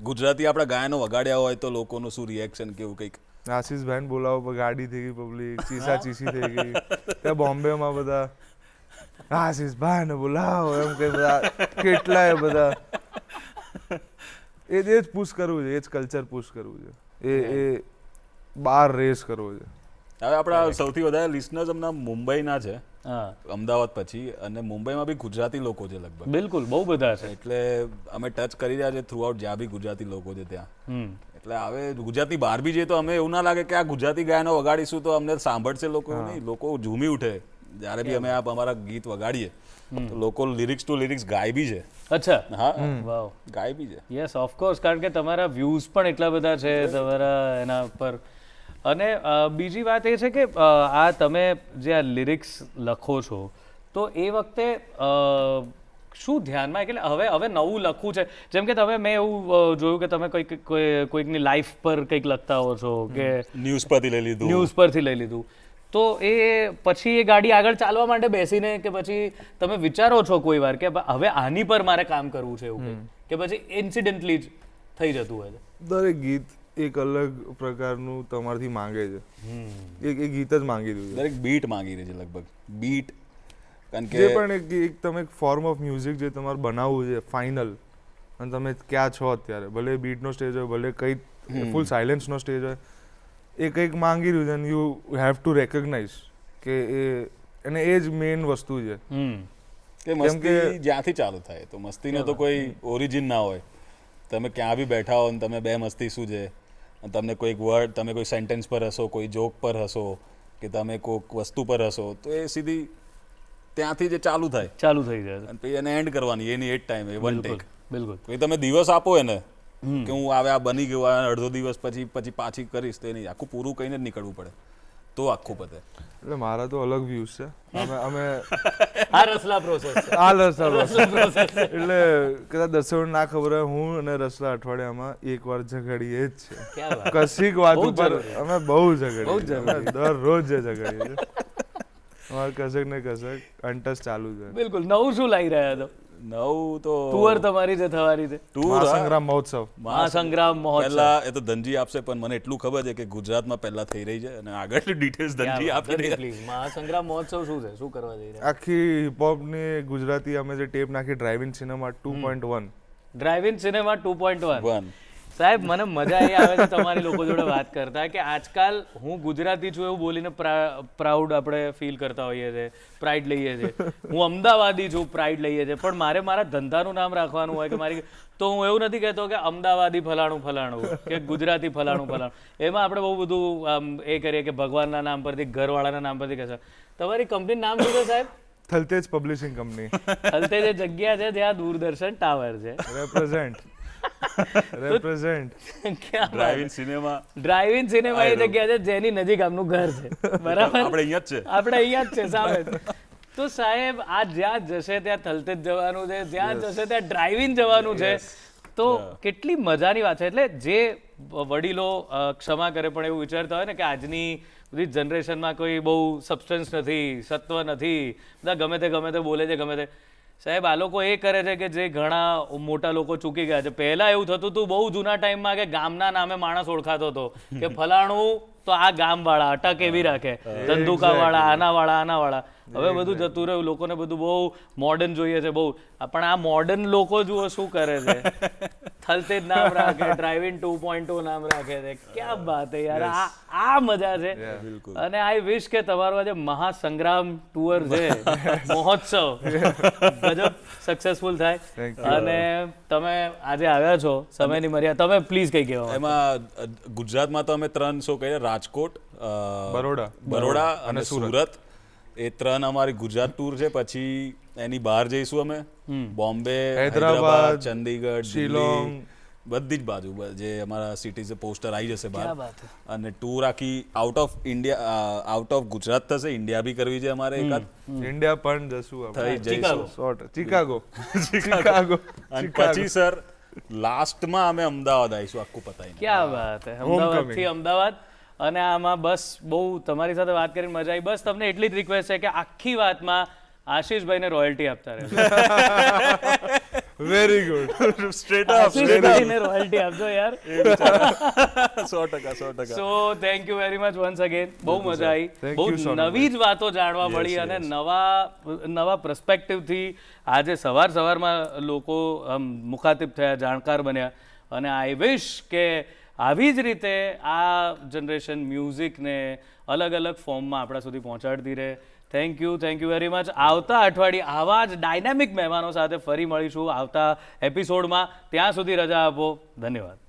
ગુજરાતી આપણા ગાયનો વગાડ્યા હોય તો લોકોનું શું રિએક્શન, કેવું કંઈક? આશીષભાઈને બોલાવો, ગાડી થઈ ગઈ, પબ્લિક ચીસા ચીસી થઈ ગઈ. ત્યાં બોમ્બેમાં બધા આશીષભાઈને બોલાવો એમ કે બધા કેટલાય બધા. એ જ પુશ કરવું છે, એ જ કલ્ચર પુશ કરવું છે, એ બાર રેસ કરવો છે. હવે આપણા સૌથી વધારે લિસનર્સ હમણાં મુંબઈના છે, અમદાવાદ પછી, અને મુંબઈમાં બી ગુજરાતી લોકો છે લગભગ. બિલકુલ બહુ બધા છે. એટલે અમે ટચ કરી રહ્યા છે થ્રુઆઉટ, જ્યાં બી ગુજરાતી લોકો છે ત્યાં. એટલે હવે ગુજરાતી બહાર બી જઈએ તો અમે એવું ના લાગે કે આ ગુજરાતી ગાયનો વગાડીશું તો અમને સાંભળશે લોકો, નહીં, લોકો ઝૂમી ઉઠે જ્યારે બી અમે અમારા ગીત વગાડીએ તો લોકો લિરિક્સ ટુ લિરિક્સ ગાય બી છે. અચ્છા, હા, વાવ, ગાય બી છે. યસ ઓફકોર્સ, કારણ કે તમારા વ્યૂઝ પણ એટલા બધા છે તમારા એના પર. અને બીજી વાત એ છે કે આ તમે જે આ લિરિક્સ લખો છો તો એ વખતે શું ધ્યાનમાં, એટલે હવે નવું લખવું છે, જેમ કે તમે, મેં એવું જોયું કે તમે કોઈકની લાઈફ પર કંઈક લખતા હો છો, કે ન્યૂઝ પરથી લઈ લીધું, ન્યૂઝ પરથી લઈ લીધું, તો એ પછી એ ગાડી આગળ ચાલવા માટે બેસીને કે પછી તમે વિચારો છો કોઈ વાર કે હવે આની પર મારે કામ કરવું છે એવું કે પછી ઇન્સિડેન્ટલી જ થઈ જતું હોય છે? દરેક ગીત એક અલગ પ્રકારનું તમારથી માંગે છે, એક ગીત જ માંગી રહ્યું છે. દરેક બીટ માંગી રહી છે લગભગ, બીટ. કારણ જે કે પણ એક તમે એક ફોર્મ ઓફ મ્યુઝિક જે તમારે બનાવવું છે ફાઇનલ, અને તમે ક્યાં છો અત્યારે, ભલે બીટનો સ્ટેજ હોય, ભલે કંઈ ફૂલ સાયલેન્સનો સ્ટેજ હોય, એ કંઈક માંગી રહ્યું છે, અને યુ હેવ ટુ રેકગ્નાઇઝ કે અને એ જ મેઇન વસ્તુ છે. કે મસ્તી જ્યાંથી ચાલુ થાય, તો મસ્તીનો તો કોઈ ઓરિજિન ના હોય. તમે ક્યાં બી બેઠા હો ને તમે બે મસ્તી શું છે, તમને કોઈક વર્ડ, તમે કોઈ સેન્ટેન્સ પર હશો, કોઈ જોક પર હશો, કે તમે કોઈક વસ્તુ પર હશો, તો એ સીધી ત્યાંથી જે ચાલુ થઈ જાય, અને પછી એને એન્ડ કરવાની એની એ જ ટાઈમે, વન ટેક. બિલકુલ. પછી તમે દિવસ આપો એને કે હું આવે આ બની ગયું, અડધો દિવસ પછી પાછી કરીશ, તો નહીં, આખું પૂરું કહીને જ નીકળવું પડે તો આખું પતે. એટલે મારા તો અલગ વ્યૂઝ છે. અમે આ રસલા પ્રોસેસ એટલે કદાચ દર્શકોને ના ખબર હોય, હું અને રસલા અઠવાડિયામાં એકવાર ઝઘડીએ જ છે. કશીક વાત ઉપર અમે બહુ ઝઘડીએ, દરરોજ ઝઘડીએ છીએ. અમારે કશક ને કશક અંટસ ચાલુ છે. બિલકુલ. નવું શું લાવી રહ્યા છો? નવું તો ટુર તમારી જે થવાની છે, મહાસંગ્રામ મહોત્સવ. મહાસંગ્રામ મહોત્સવ. પહેલા એ તો ધનજી આપશે, પણ મને એટલું ખબર છે કે ગુજરાતમાં પહેલા થઈ રહી છે, અને આગળની ડિટેલ્સ ધનજી આપી રહ્યા. પ્લીઝ, મહાસંગ્રામ મહોત્સવ શું છે, શું કરવા જઈ રહ્યા? આખી હિપહોપની ગુજરાતી અમે જે ટેપ નાખી, drive in cinema 2.1. Drive in cinema 2.1. 1 સાહેબ, મને મજા એ આવે છે તમારી લોકો જોડે વાત કરતા, કે આજકાલ હું ગુજરાતી છું એવું બોલીને પ્રાઉડ આપણે ફીલ કરતા હોઈએ છીએ, પ્રાઇડ લઈએ છીએ. હું અમદાવાદી છું, પ્રાઇડ લઈએ છીએ, પણ મારે મારા ધંધાનું નામ રાખવાનું હોય કે મારી, તો હું એવું નથી કહેતો કે અમદાવાદી ફલાણું ફલાણું કે ગુજરાતી ફલાણું ફલાણું. એમાં આપણે બહુ બધું એ કરીએ કે ભગવાનના નામ પરથી, ઘરવાળાના નામ પરથી કહેશે. તમારી કંપનીનું નામ શું છે સાહેબ? Thaltej publishing company. થલતેજ એ જગ્યા છે જ્યાં દૂરદર્શન ટાવર છે. રેપ્રેઝન્ટ રેપ્રેઝન્ટ ક્યાં drive in cinema drive in cinema એ જગ્યા છે જેની નજીક આમનું ઘર છે બરાબર આપણે અહીંયા જ છે. આપણે અહીંયા જ છે સામે જ. તો સાહેબ આ જ્યાં જશે ત્યાં થલતેજ જવાનું છે, જ્યાં જશે ત્યાં ડ્રાઇવ ઇન જવાનું છે. તો કેટલી મજાની વાત છે. એટલે જે વડીલો ક્ષમા કરે પણ એવું વિચારતા હોય ને કે આજની બધી જનરેશનમાં કોઈ બહુ સબસ્ટન્સ નથી, સત્વ નથી, બધા ગમે તે બોલે છે, ગમે તે. સાહેબ આ લોકો એ કરે છે કે જે ઘણા મોટા લોકો ચૂકી ગયા છે. પહેલા એવું થતું હતું બહુ જૂના ટાઈમમાં કે ગામના નામે માણસ ઓળખાતો હતો કે ફલાણું તો આ ગામવાળા, અટક એવી રાખે, ધંધુકાવાળા, આનાવાળા. હવે બધું જતું રહ્યું, લોકોને બધું બહુ મોડર્ન જોઈએ છે બહુ. પણ આ મોડર્ન લોકો જુઓ શું કરે છે, થલતેજ નામ રાખે, ડ્રાઇવિંગ 2.0 નામ રાખે છે. ક્યાં બાત હે યાર, આ મજા છે. અને આઈ વિશ કે તમારો આજે મહાસંગ્રામ ટુર છે, મહોત્સવ ગજબ સક્સેસફુલ થાય. અને તમે આજે આવ્યા છો સમયની મર્યાદા, તમે પ્લીઝ કઈ કહેવા. એમાં ગુજરાતમાં તો અમે 3 શો કર્યા, રાજકોટ, બરોડા અને સુરત. એ 3 અમારી ગુજરાત ટૂર છે. પછી એની બહાર જઈશું અમે, બોમ્બે, હૈદરાબાદ, ચંદીગઢ, શિલોંગ, બધી જ બાજુ જે અમારા સિટીઝ પોસ્ટર આવી જશે બહાર. અને ટૂર આખી out of India, out of Gujarat થશે. ઇન્ડિયા બી કરવી છે અમારે એકાદ. ઇન્ડિયા પણ જશું થઈ જઈશું. ચિકાગો. અને પછી સર લાસ્ટમાં અમે અમદાવાદ આવીશું આખું પતાવીને. ક્યાં વાત હે, અમદાવાદથી અમદાવાદ. અને આમાં બસ બહુ તમારી સાથે વાત કરીને મજા આવી. બસ તમને એટલી જ રિક્વેસ્ટ છે કે આખી વાતમાં આશીષભાઈને રોયલ્ટી આપતા રહેજો. Very good. સ્ટ્રેટ આશીષભાઈને રોયલ્ટી આપજો યાર. 100%. So thank you very much once again. બહુ મજા આવી, Thank બહુ you, સોનલ. નવી જ વાતો જાણવા મળી અને નવા પર્સપેક્ટિવથી આજે સવારમાં લોકો મુખાતિબ થયા, જાણકાર બન્યા. અને આઈ વિશ કે આવી જ રીતે આ જનરેશન મ્યુઝિકને અલગ અલગ ફોર્મમાં આપણા સુધી પહોંચાડતી રહે. Thank you very much. આવતા અઠવાડિયે આવા જ ડાયનામિક મહેમાનો સાથે ફરી મળીશું આવતા એપિસોડમાં. ત્યાં સુધી રજા આપો. ધન્યવાદ.